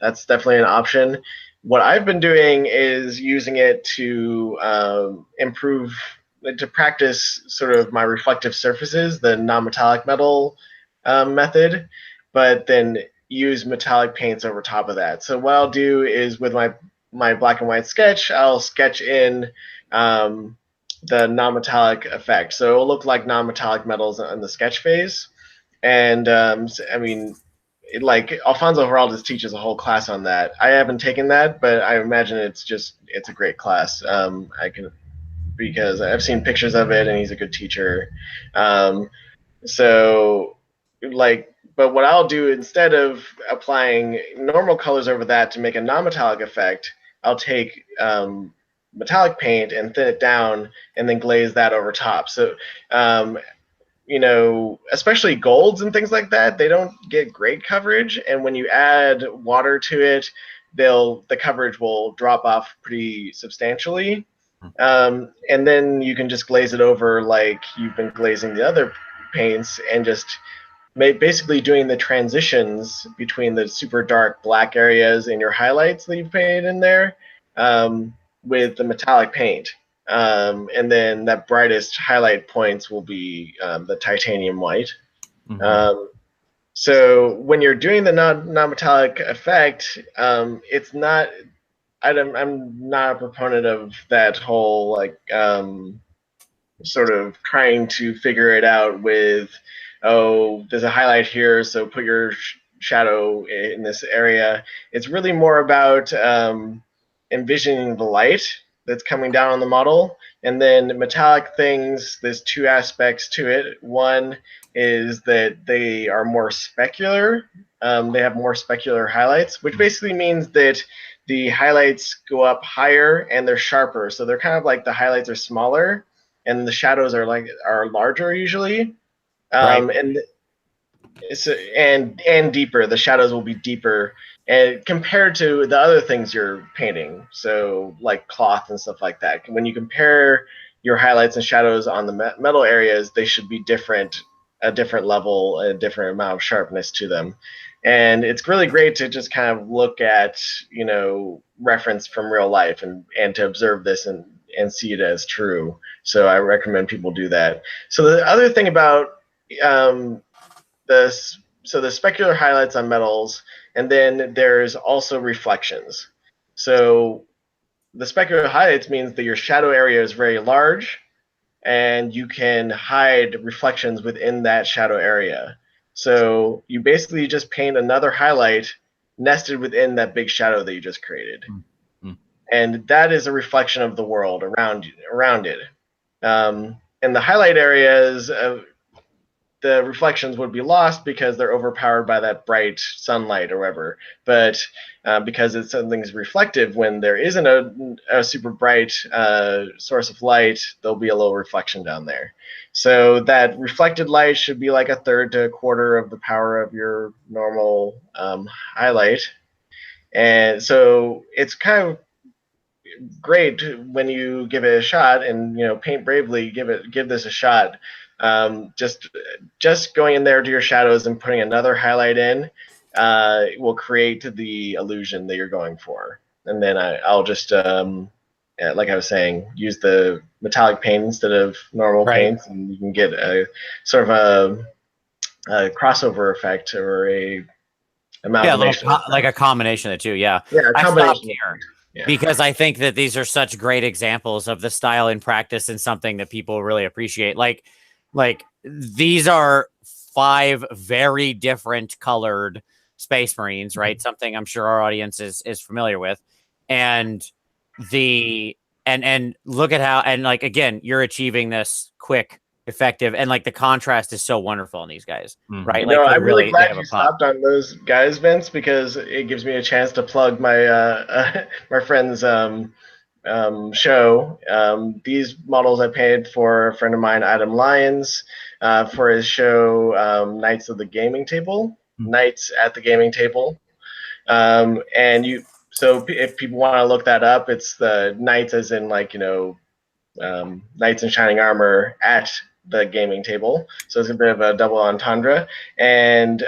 That's definitely an option. What I've been doing is using it to improve, to practice sort of my reflective surfaces, the non-metallic metal method, but then use metallic paints over top of that. So what I'll do is with my black and white sketch, I'll sketch in the non-metallic effect. So it'll look like non-metallic metals in the sketch phase. And I mean, like Alfonso Heraldez teaches a whole class on that. I haven't taken that, but I imagine it's a great class. Because I've seen pictures of it, and he's a good teacher. So like, but what I'll do instead of applying normal colors over that to make a non-metallic effect, I'll take metallic paint and thin it down and then glaze that over top. So, especially golds and things like that, they don't get great coverage. And when you add water to it, the coverage will drop off pretty substantially. And then you can just glaze it over like you've been glazing the other paints, and just basically doing the transitions between the super dark black areas in your highlights that you've painted in there with the metallic paint. And then that brightest highlight points will be the titanium white. Mm-hmm. So when you're doing the non-metallic effect, it's not. I'm not a proponent of that whole sort of trying to figure it out with, oh, there's a highlight here, so put your shadow in this area. It's really more about envisioning the light that's coming down on the model. And then metallic things, there's two aspects to it. One is that they are more specular. They have more specular highlights, which basically means that the highlights go up higher and they're sharper. So they're kind of like the highlights are smaller and the shadows are larger usually. Right. And deeper. The shadows will be deeper, and compared to the other things you're painting, so like cloth and stuff like that. When you compare your highlights and shadows on the metal areas, they should be different, a different level, a different amount of sharpness to them. And it's really great to just kind of look at, reference from real life and to observe this and see it as true. So I recommend people do that. So the other thing about the specular highlights on metals, and then there's also reflections. So the specular highlights means that your shadow area is very large, and you can hide reflections within that shadow area. So you basically just paint another highlight nested within that big shadow that you just created. Mm-hmm. And that is a reflection of the world around it. And the highlight areas, the reflections would be lost because they're overpowered by that bright sunlight or whatever. But because something's reflective, when there isn't a super bright source of light, there'll be a little reflection down there. So that reflected light should be like a third to a quarter of the power of your normal highlight. And so it's kind of great when you give it a shot and paint bravely, give this a shot. Just going in there to your shadows and putting another highlight in will create the illusion that you're going for. And then I'll just like I was saying, use the metallic paint instead of normal paints, and you can get a sort of a crossover effect or a amalgamation. Like a combination of the two. Yeah, a combination here. Yeah. Because I think that these are such great examples of the style in practice and something that people really appreciate. Like these are 5 very different colored Space Marines, right? Mm-hmm. Something I'm sure our audience is familiar with. And and look at how, and like, again, you're achieving this quick, effective, and like the contrast is so wonderful in these guys, right? Like, I'm really glad you stopped on those guys, Vince, because it gives me a chance to plug my my friend's show. These models I painted for a friend of mine, Adam Lyons, for his show Knights at the Gaming Table. And if people want to look that up, it's the knights as in like, knights in shining armor at the gaming table. So it's a bit of a double entendre. And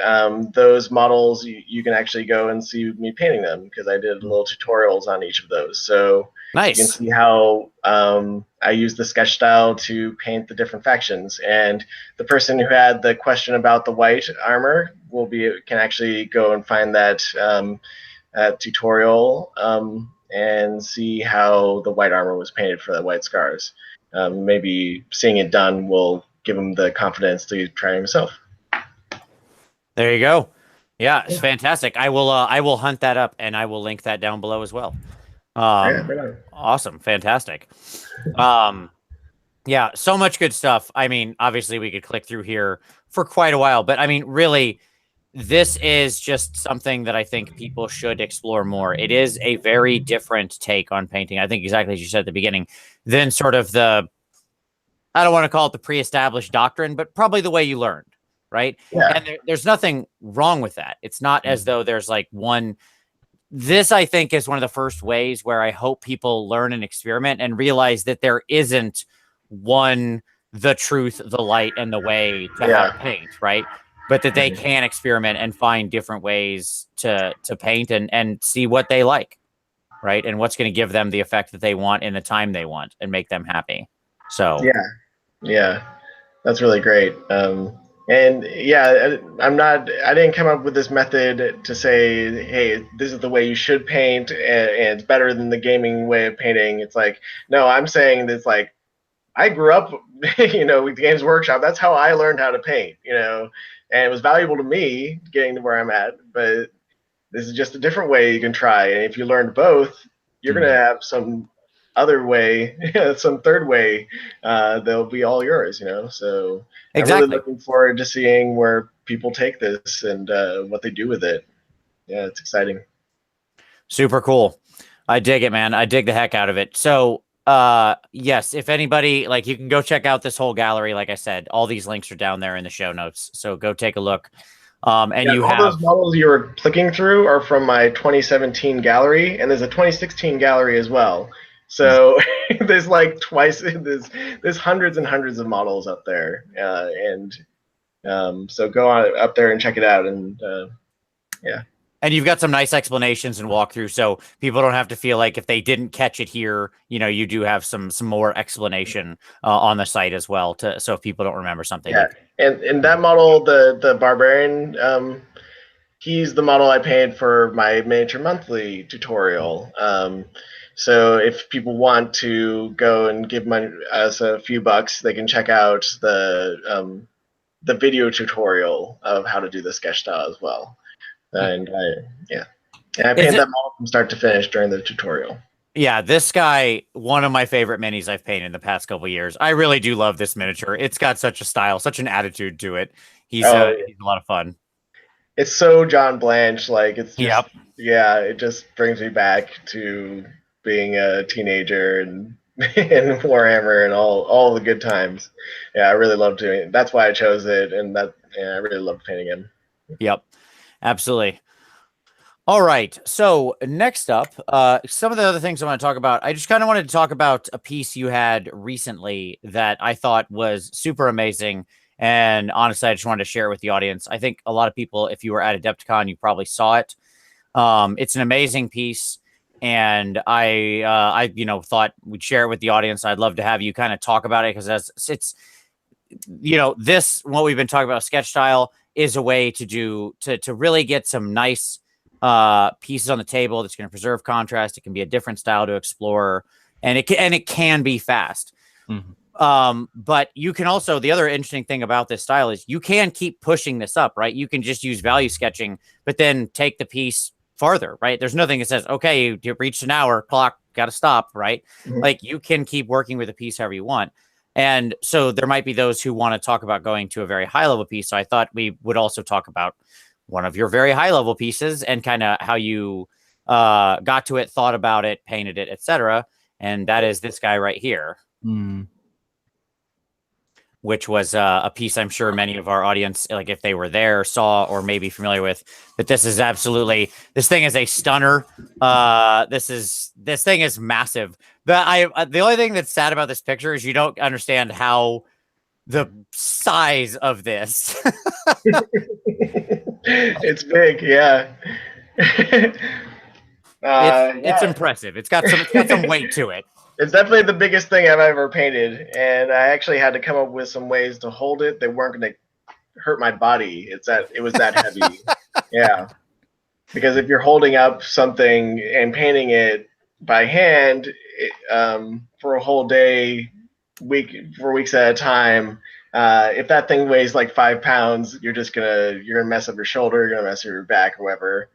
those models, you can actually go and see me painting them because I did little tutorials on each of those. So Nice. you can see how I use the sketch style to paint the different factions. And the person who had the question about the white armor can actually go and find that tutorial and see how the white armor was painted for the white scars. Maybe seeing it done will give him the confidence to try it himself. There you go. Yeah, it's fantastic. I will hunt that up and I will link that down below as well. Awesome. Fantastic. Yeah, so much good stuff. I mean, obviously we could click through here for quite a while, but I mean, really, this is just something that I think people should explore more. It is a very different take on painting. I think exactly as you said at the beginning, than sort of I don't want to call it the pre-established doctrine, but probably the way you learned, right? Yeah. And there's nothing wrong with that. It's not as though there's like one. This, I think, is one of the first ways where I hope people learn and experiment and realize that there isn't the truth, the light, and the way to how to paint, right? But that they can experiment and find different ways to paint and see what they like, right? And what's going to give them the effect that they want in the time they want and make them happy. So yeah, that's really great. And yeah, I didn't come up with this method to say, hey, this is the way you should paint and it's better than the gaming way of painting. It's like, no, I'm saying this like, I grew up, with Games Workshop. That's how I learned how to paint, and it was valuable to me getting to where I'm at. But this is just a different way you can try. And if you learned both, you're going to have some other way, some third way. They'll be all yours, So exactly. I'm really looking forward to seeing where people take this and what they do with it. Yeah, it's exciting. Super cool. I dig it, man. I dig the heck out of it. So yes, if anybody, like, you can go check out this whole gallery. Like I said, all these links are down there in the show notes, so go take a look. And you have all those models you were clicking through are from my 2017 gallery, and there's a 2016 gallery as well. So there's like there's hundreds and hundreds of models up there, so go on up there and check it out. And yeah. And you've got some nice explanations and walkthrough, so people don't have to feel like if they didn't catch it here, you do have some more explanation on the site as well. So if people don't remember something, and that model, the barbarian, he's the model I painted for my miniature monthly tutorial. So if people want to go and give us a few bucks, they can check out the video tutorial of how to do the sketch style as well. And I painted that model from start to finish during the tutorial. Yeah, this guy, one of my favorite minis I've painted in the past couple of years. I really do love this miniature. It's got such a style, such an attitude to it. He's a lot of fun. It's so John Blanche, like it's just, it just brings me back to being a teenager and Warhammer and all the good times. Yeah, I really love doing it. That's why I chose it, and I really love painting him. Yep. Absolutely. All right. So next up, some of the other things I want to talk about. I just kind of wanted to talk about a piece you had recently that I thought was super amazing. And honestly, I just wanted to share it with the audience. I think a lot of people, if you were at Adepticon, you probably saw it. It's an amazing piece. And I thought we'd share it with the audience. I'd love to have you kind of talk about it because it's what we've been talking about, sketch style, is a way to really get some nice pieces on the table that's going to preserve contrast. It can be a different style to explore, and it can be fast. Mm-hmm. But you can also, the other interesting thing about this style is you can keep pushing this up, right? You can just use value sketching, but then take the piece farther, right? There's nothing that says, okay, you reached an hour, clock, got to stop, right? Mm-hmm. Like you can keep working with a piece however you want. And so there might be those who want to talk about going to a very high level piece. So I thought we would also talk about one of your very high level pieces and kind of how you got to it, thought about it, painted it, etc. and that is this guy right here. Which was a piece I'm sure many of our audience, like if they were there, saw or maybe familiar with. But this is absolutely, this thing is a stunner. This thing is massive. The only thing that's sad about this picture is you don't understand how the size of this. It's big, yeah. It's impressive. It's got some weight to it. It's definitely the biggest thing I've ever painted, and I actually had to come up with some ways to hold it that weren't going to hurt my body. It was that heavy. Yeah, because if you're holding up something and painting it by hand for a whole day, for weeks at a time, if that thing weighs like 5 pounds, you're gonna mess up your shoulder, you're gonna mess up your back or whatever.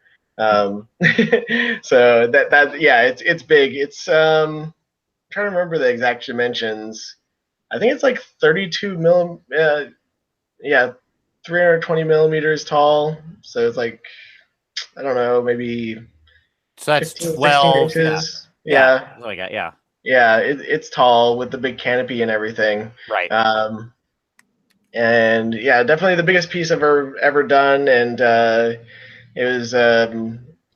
So it's big. It's trying to remember the exact dimensions. I think it's like 320 millimeters tall. So it's like, I don't know, maybe. So that's 15, 12 inches. Yeah. Yeah, it's tall with the big canopy and everything. Right. And yeah, definitely the biggest piece I've ever done, and it was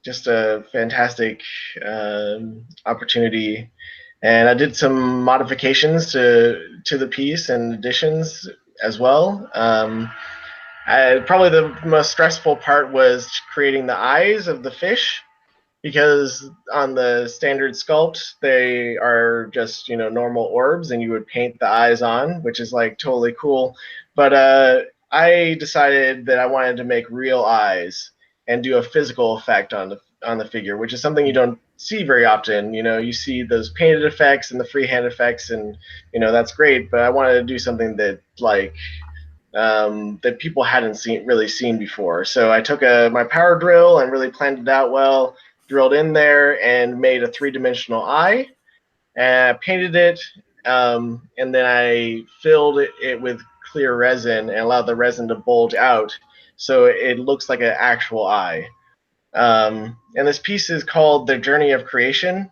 just a fantastic opportunity. And I did some modifications to the piece and additions as well. Probably the most stressful part was creating the eyes of the fish, because on the standard sculpt they are just normal orbs, and you would paint the eyes on, which is like totally cool. But I decided that I wanted to make real eyes and do a physical effect on the figure, which is something you don't see very often. You see those painted effects and the freehand effects, and that's great. But I wanted to do something that that people hadn't really seen before. So I took my power drill and really planned it out well, drilled in there, and made a 3-dimensional eye. And I painted it, and then I filled it with clear resin and allowed the resin to bulge out, so it looks like an actual eye. And this piece is called The Journey of Creation.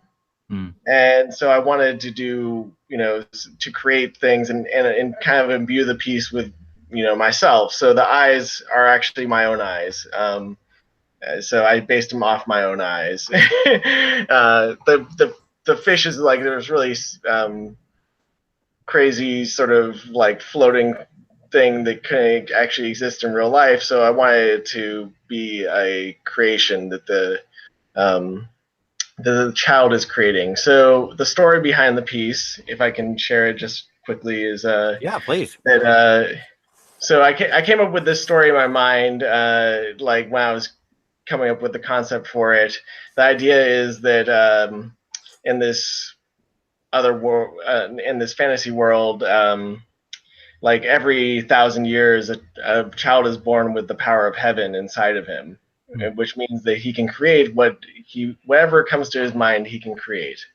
And so I wanted to do, to create things and kind of imbue the piece with, myself. So the eyes are actually my own eyes. So I based them off my own eyes. The fish is like, there's really crazy sort of like floating thing that could actually exist in real life. So I wanted it to be a creation that the child is creating. So the story behind the piece, if I can share it just quickly, is yeah, please. That so I came up with this story in my mind, like when I was coming up with the concept for it. The idea is that in this other world, in this fantasy world, like every 1,000 years, a child is born with the power of heaven inside of him, which means that he can create whatever comes to his mind, he can create.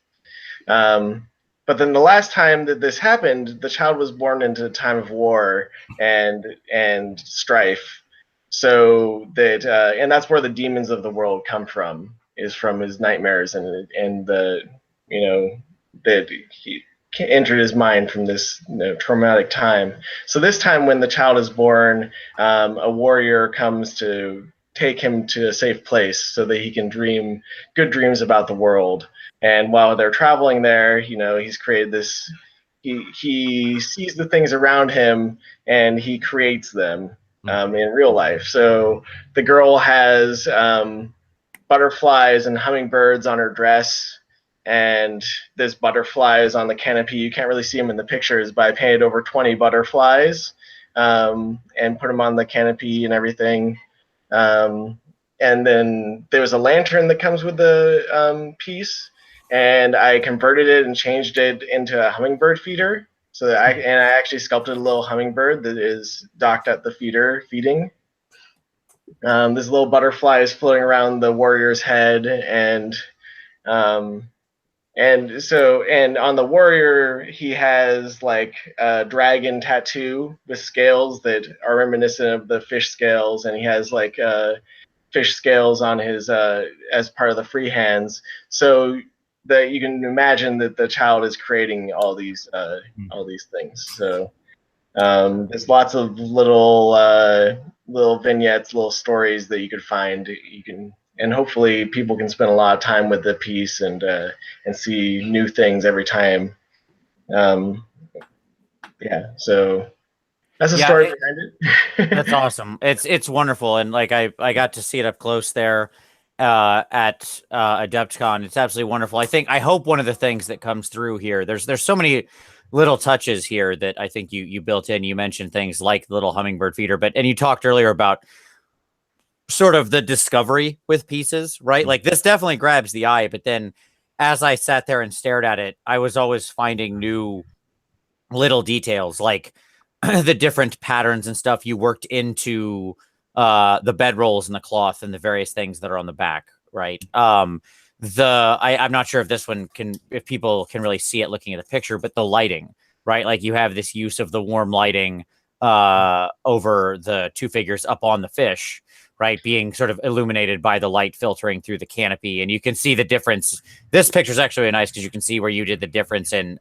But then the last time that this happened, the child was born into a time of war and strife. So that and that's where the demons of the world come from, is from his nightmares and the that he entered his mind from this traumatic time. So this time when the child is born, a warrior comes to take him to a safe place so that he can dream good dreams about the world. And while they're traveling there, he's created this. He sees the things around him and he creates them in real life. So the girl has butterflies and hummingbirds on her dress, and this butterfly is on the canopy. You can't really see them in the pictures, but I painted over 20 butterflies and put them on the canopy and everything. And then there's a lantern that comes with the piece, and I converted it and changed it into a hummingbird feeder. So that I actually sculpted a little hummingbird that is docked at the feeder feeding. This little butterfly is floating around the warrior's head, and on the warrior, he has like a dragon tattoo with scales that are reminiscent of the fish scales, and he has like fish scales on his as part of the free hands. So that you can imagine that the child is creating all these things. So there's lots of little vignettes, little stories that you could find. And hopefully people can spend a lot of time with the piece and see new things every time. So that's the story behind it. That's awesome. It's wonderful, and like I got to see it up close there at AdeptCon. It's absolutely wonderful. I hope one of the things that comes through here, there's so many little touches here that I think you built in. You mentioned things like the little hummingbird feeder, and you talked earlier about sort of the discovery with pieces, right? Like this definitely grabs the eye, but then as I sat there and stared at it, I was always finding new little details, like the different patterns and stuff you worked into the bedrolls and the cloth and the various things that are on the back, right? I'm not sure if this one if people can really see it looking at the picture, but the lighting, right? Like you have this use of the warm lighting over the two figures up on the fish, right? Being sort of illuminated by the light filtering through the canopy. And you can see the difference. This picture is actually really nice because you can see where you did the difference in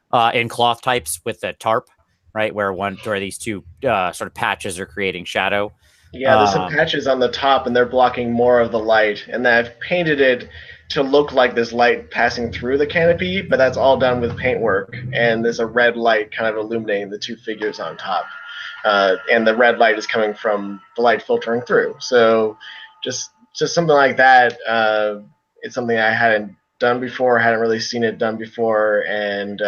cloth types with the tarp, right? Where these two sort of patches are creating shadow. Yeah, there's some patches on the top, and they're blocking more of the light. And then I've painted it to look like there's light passing through the canopy, but that's all done with paintwork. And there's a red light kind of illuminating the two figures on top. And the red light is coming from the light filtering through. So just something like that. It's something I hadn't done before, hadn't really seen it done before, and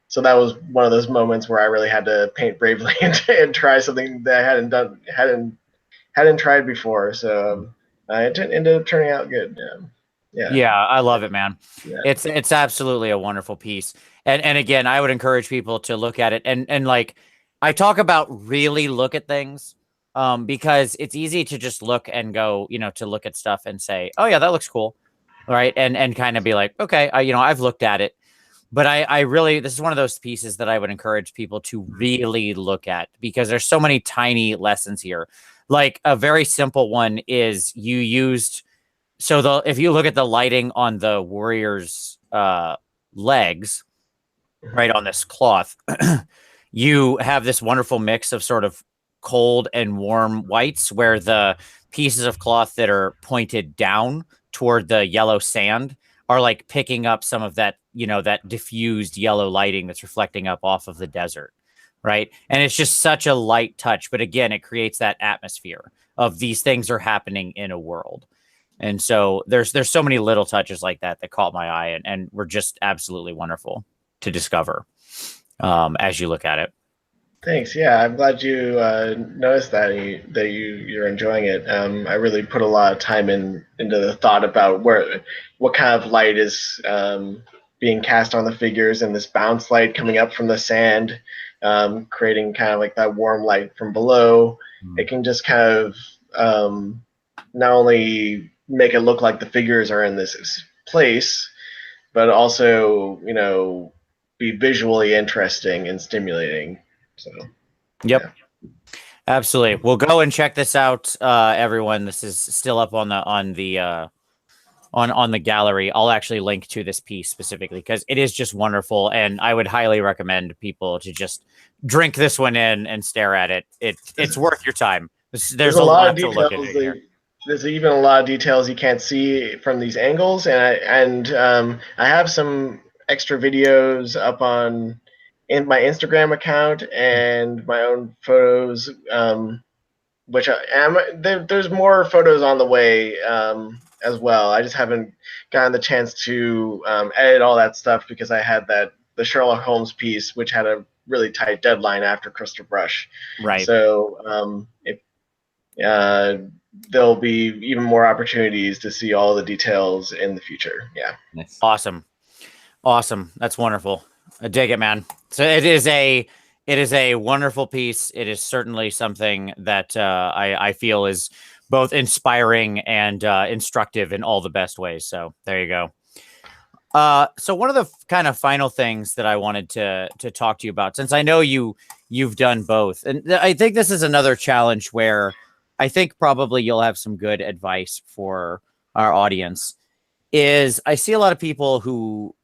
so that was one of those moments where I really had to paint bravely and try something that I hadn't tried before. So it ended up turning out good. Yeah, I love it, man. Yeah. It's absolutely a wonderful piece. And again, I would encourage people to look at it and like I talk about really look at things because it's easy to just look and go, to look at stuff and say, oh yeah, that looks cool. Right. And kind of be like, okay, I've looked at it. But I really, this is one of those pieces that I would encourage people to really look at because there's so many tiny lessons here. Like a very simple one is you used, if you look at the lighting on the warrior's legs, right on this cloth, you have this wonderful mix of sort of cold and warm whites where the pieces of cloth that are pointed down toward the yellow sand are like picking up some of that, that diffused yellow lighting that's reflecting up off of the desert. Right. And it's just such a light touch. But again, it creates that atmosphere of these things are happening in a world. And so there's so many little touches like that caught my eye and were just absolutely wonderful to discover as you look at it. Thanks. Yeah, I'm glad you noticed that you're enjoying it. I really put a lot of time into the thought about what kind of light is being cast on the figures, and this bounce light coming up from the sand, creating kind of like that warm light from below. It can just kind of not only make it look like the figures are in this place, but also be visually interesting and stimulating. So, yep, yeah. Absolutely. We'll go and check this out, everyone. This is still up on the gallery. I'll actually link to this piece specifically because it is just wonderful, and I would highly recommend people to just drink this one in and stare at it. It's worth your time. There's a lot to look at here. There's even a lot of details you can't see from these angles, and I have some extra videos up in my Instagram account and my own photos, which there's more photos on the way as well. I just haven't gotten the chance to edit all that stuff because I had the Sherlock Holmes piece, which had a really tight deadline after Crystal Brush. Right. So there'll be even more opportunities to see all the details in the future. Yeah. Nice. Awesome. That's wonderful. I dig it, man. So it is a wonderful piece. It is certainly something that I feel is both inspiring and instructive in all the best ways. So there you go. So one of the kind of final things that I wanted to talk to you about, since I know you've done both, and I think this is another challenge where I think probably you'll have some good advice for our audience, is I see a lot of people who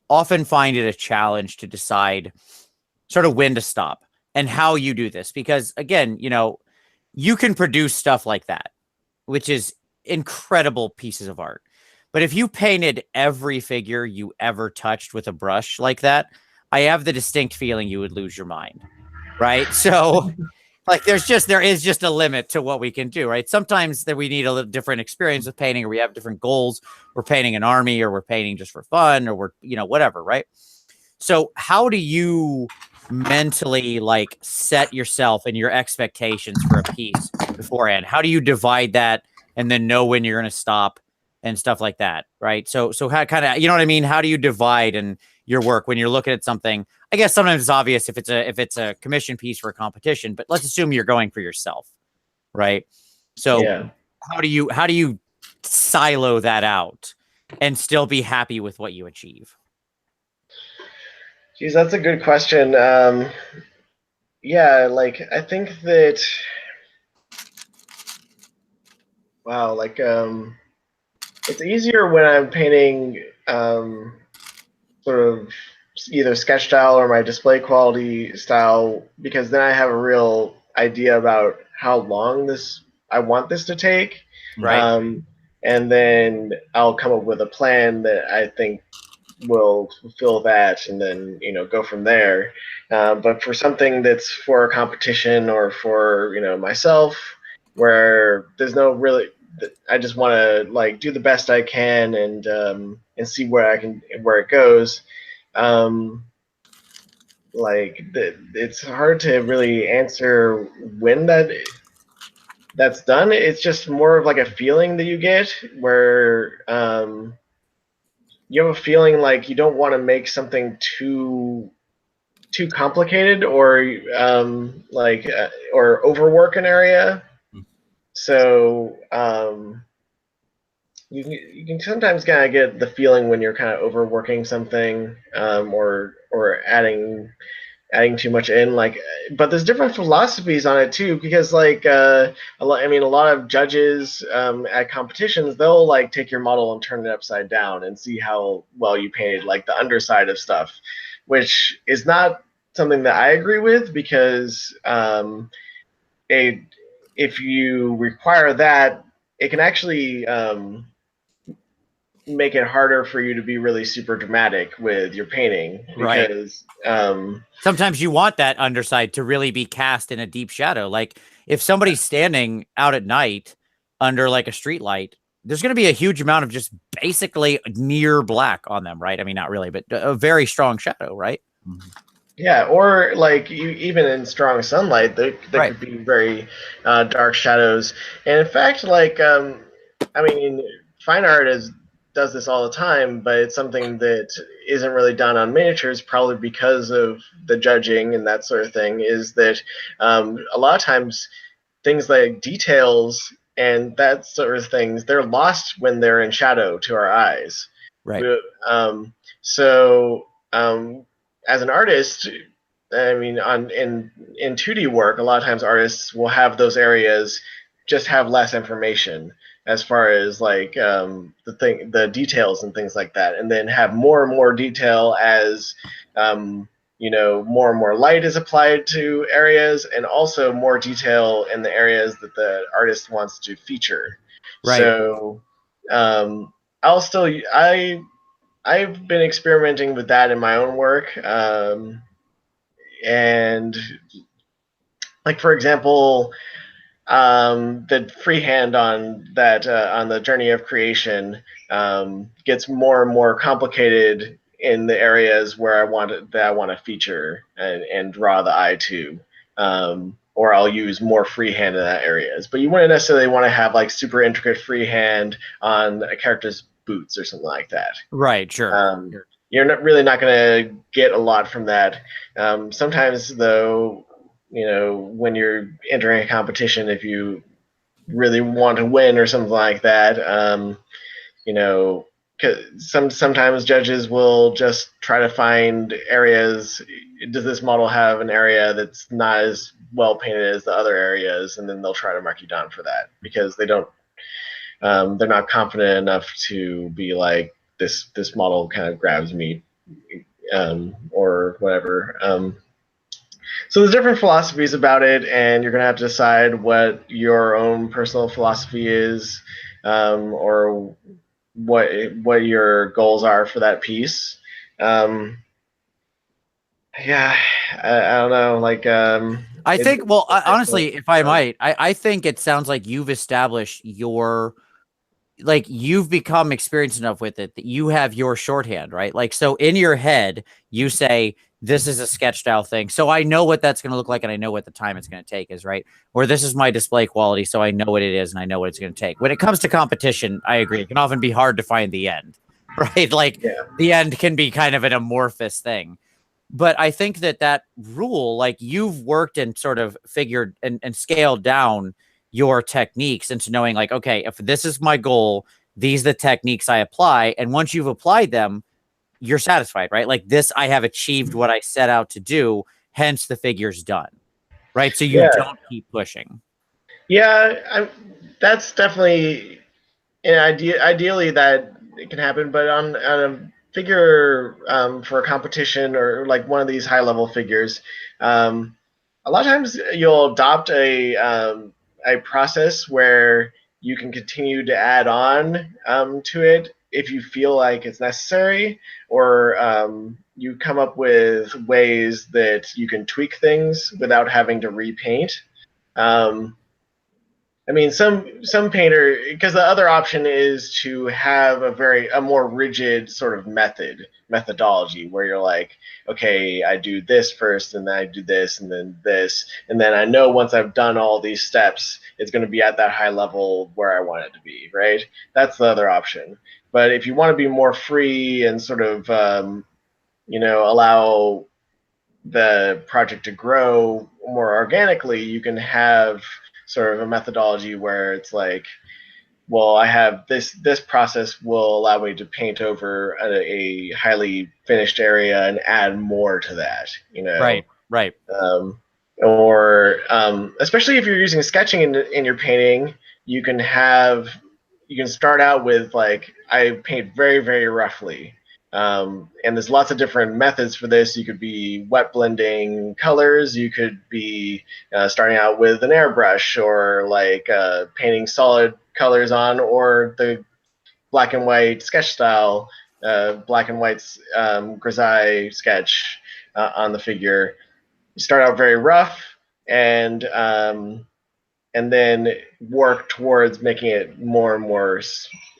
often find it a challenge to decide sort of when to stop and how you do this. Because again, you can produce stuff like that, which is incredible pieces of art. But if you painted every figure you ever touched with a brush like that, I have the distinct feeling you would lose your mind. Right. So like there is just a limit to what we can do, right? Sometimes that we need a little different experience with painting, or we have different goals. We're painting an army, or we're painting just for fun, or we're, whatever, right? So how do you mentally like set yourself and your expectations for a piece beforehand? How do you divide that and then know when you're going to stop and stuff like that, right? So how kind of, you know what I mean? How do you divide and your work when you're looking at something? I guess sometimes it's obvious if it's a commission piece for a competition, but let's assume you're going for yourself, right? So Yeah. how do you silo that out and still be happy with what you achieve? Geez, that's a good question. Yeah, like I think that, wow, like it's easier when I'm painting sort of either sketch style or my display quality style, because then I have a real idea about how long I want this to take. Right. And then I'll come up with a plan that I think will fulfill that, and then go from there. But for something that's for a competition or for myself, where there's no really, I just want to like do the best I can and see where it goes. Like it's hard to really answer when that's done. It's just more of like a feeling that you get where you have a feeling like you don't want to make something too complicated or or overwork an area. So you can sometimes kind of get the feeling when you're kind of overworking something, or adding too much in, but there's different philosophies on it too, because a lot of judges at competitions, they'll like take your model and turn it upside down and see how well you painted like the underside of stuff, which is not something that I agree with, because if you require that, it can actually make it harder for you to be really super dramatic with your painting, because sometimes you want that underside to really be cast in a deep shadow. Like if somebody's standing out at night under like a street light, there's going to be a huge amount of just basically near black on them, right? I mean, not really, but a very strong shadow, right? Yeah, or like even in strong sunlight, there could be very dark shadows. And in fact, fine art does this all the time, but it's something that isn't really done on miniatures, probably because of the judging and that sort of thing. Is that a lot of times things like details and that sort of things, they're lost when they're in shadow to our eyes. Right. So as an artist, I mean, in 2D work, a lot of times artists will have those areas just have less information as far as like the details and things like that, and then have more and more detail as more and more light is applied to areas, and also more detail in the areas that the artist wants to feature. Right. So I've been experimenting with that in my own work, and like for example, the freehand on that on the journey of creation gets more and more complicated in the areas where I want to feature and draw the eye to, or I'll use more freehand in that areas. But you wouldn't necessarily want to have like super intricate freehand on a character's boots or something like that. Right. Sure. You're not going to get a lot from that. Sometimes though, when you're entering a competition, if you really want to win or something like that, sometimes judges will just try to find areas. Does this model have an area that's not as well painted as the other areas? And then they'll try to mark you down for that, because they don't they're not confident enough to be like, this model kind of grabs me, or whatever. So there's different philosophies about it, and you're going to have to decide what your own personal philosophy is, or what your goals are for that piece. Yeah, I don't know. Like, I think, well, honestly, if I might, I think it sounds like you've established your, like, you've become experienced enough with it that you have your shorthand, right? Like, so in your head, you say, this is a sketch style thing. So I know what that's going to look like, and I know what the time it's going to take is, right? Or this is my display quality, so I know what it is, and I know what it's going to take. When it comes to competition, I agree. It can often be hard to find the end, right? Like, the end can be kind of an amorphous thing. But I think that rule, like, you've worked and sort of figured and scaled down your techniques into knowing, like, okay, if this is my goal, these are the techniques I apply. And once you've applied them, you're satisfied, right? Like, this, I have achieved what I set out to do, hence the figure's done, right? So you don't keep pushing. Yeah, that's definitely an idea. Ideally, that it can happen, but on a figure, for a competition or like one of these high level figures, a lot of times you'll adopt a process where you can continue to add on, to it if you feel like it's necessary, or you come up with ways that you can tweak things without having to repaint. I mean, some painter, because the other option is to have a more rigid sort of methodology where you're like, okay, I do this first, and then I do this, and then I know once I've done all these steps, it's going to be at that high level where I want it to be, right? That's the other option. But if you want to be more free and sort of, allow the project to grow more organically, you can have sort of a methodology where it's like, well, I have this process will allow me to paint over a highly finished area and add more to that, Right. Or especially if you're using sketching in your painting, you can start out with, like, I paint very, very roughly. And there's lots of different methods for this. You could be wet blending colors. You could be starting out with an airbrush, or like painting solid colors on, or the black and white sketch style, black and white grisaille sketch on the figure. You start out very rough, and then work towards making it more and more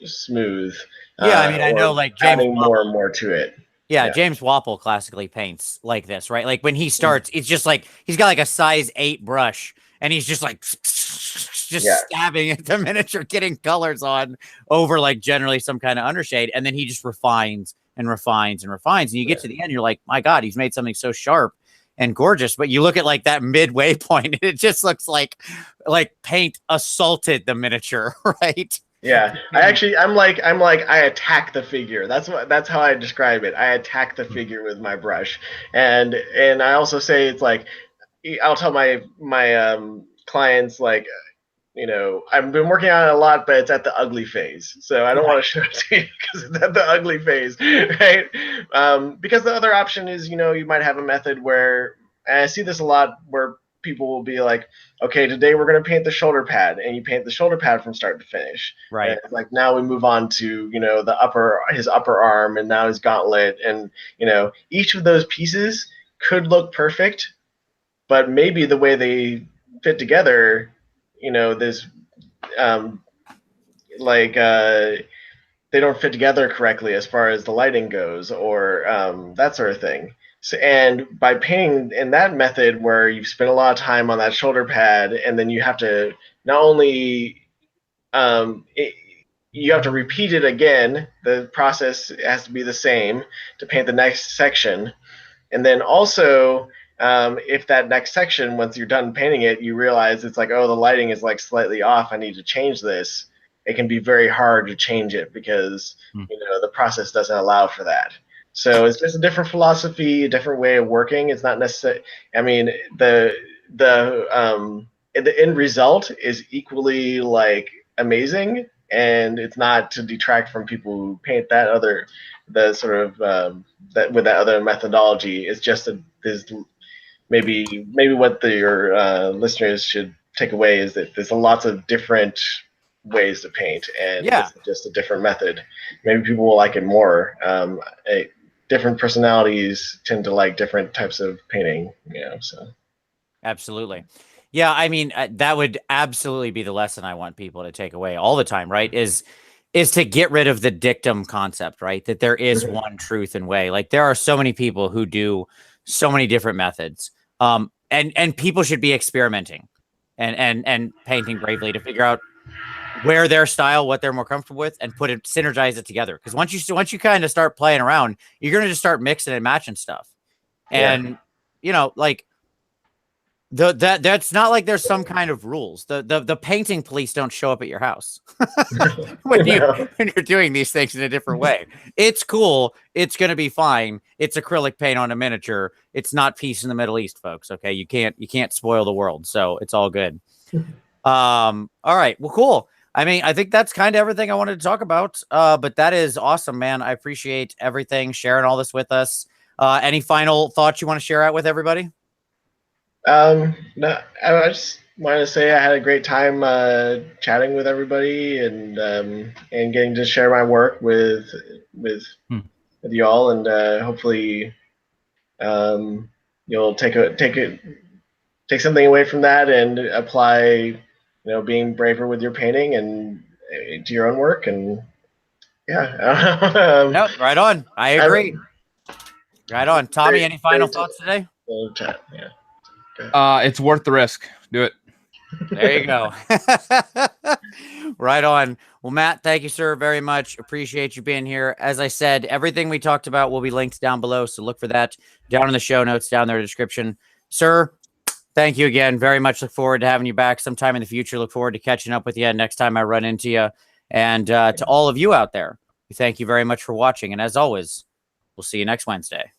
smooth. Yeah, I mean, I know, like, James adding more and more to it. Yeah, James Wapple classically paints like this, right? Like, when he starts, it's just like he's got like a size 8 brush, and he's just like stabbing at the miniature, getting colors on over, like, generally some kind of undershade, and then he just refines and refines and refines, and you get to the end, you're like, my God, he's made something so sharp and gorgeous. But you look at, like, that midway point, and it just looks like paint assaulted the miniature, right? Yeah, I'm like I attack the figure. That's how I describe it. I attack the figure with my brush, and I also say it's like, I'll tell my clients, like, I've been working on it a lot, but it's at the ugly phase. So I don't want to show it to you because it's at the ugly phase, right? Because the other option is, you might have a method where, and I see this a lot, where people will be like, okay, today we're going to paint the shoulder pad, and you paint the shoulder pad from start to finish. Right. And like, now we move on to, his upper arm, and now his gauntlet, and each of those pieces could look perfect, but maybe the way they fit together, this they don't fit together correctly as far as the lighting goes, or that sort of thing. So, and by painting in that method, where you've spent a lot of time on that shoulder pad, and then you have to not only you have to repeat it again. The process has to be the same to paint the next section, and then also, if that next section, once you're done painting it, you realize it's like, oh, the lighting is like slightly off, I need to change this. It can be very hard to change it because the process doesn't allow for that. So it's just a different philosophy, a different way of working. It's not necessarily. I mean, the end result is equally, like, amazing, and it's not to detract from people who paint the sort of that with that other methodology. It's just there's maybe what your listeners should take away is that there's lots of different ways to paint, and it's just a different method. Maybe people will like it more. Different personalities tend to like different types of painting, so. Absolutely. Yeah, I mean, that would absolutely be the lesson I want people to take away all the time, right? Is to get rid of the dictum concept, right? That there is one truth and way. Like, there are so many people who do so many different methods. And people should be experimenting and painting bravely to figure out where their style, what they're more comfortable with, and synergize it together. Because once you kind of start playing around, you're gonna just start mixing and matching stuff. And like that's not like there's some kind of rules. The painting police don't show up at your house when you're doing these things in a different way. It's cool. It's gonna be fine. It's acrylic paint on a miniature. It's not peace in the Middle East, folks. Okay, you can't spoil the world. So it's all good. All right. Well, cool. I mean, I think that's kind of everything I wanted to talk about. But that is awesome, man. I appreciate everything, sharing all this with us. Any final thoughts you want to share out with everybody? No, I just wanted to say I had a great time chatting with everybody and getting to share my work with you all, and hopefully you'll take something away from that and apply, being braver with your painting and to your own work. And no, right on. I agree. Right on. Tommy, any final thoughts today? Yeah. It's worth the risk. Do it. There you go. Right on. Well, Matt, thank you, sir, very much. Appreciate you being here. As I said, everything we talked about will be linked down below, so look for that down in the show notes, down there in the description. Sir, thank you again. Very much look forward to having you back sometime in the future. Look forward to catching up with you next time I run into you. And to all of you out there, we thank you very much for watching. And as always, we'll see you next Wednesday.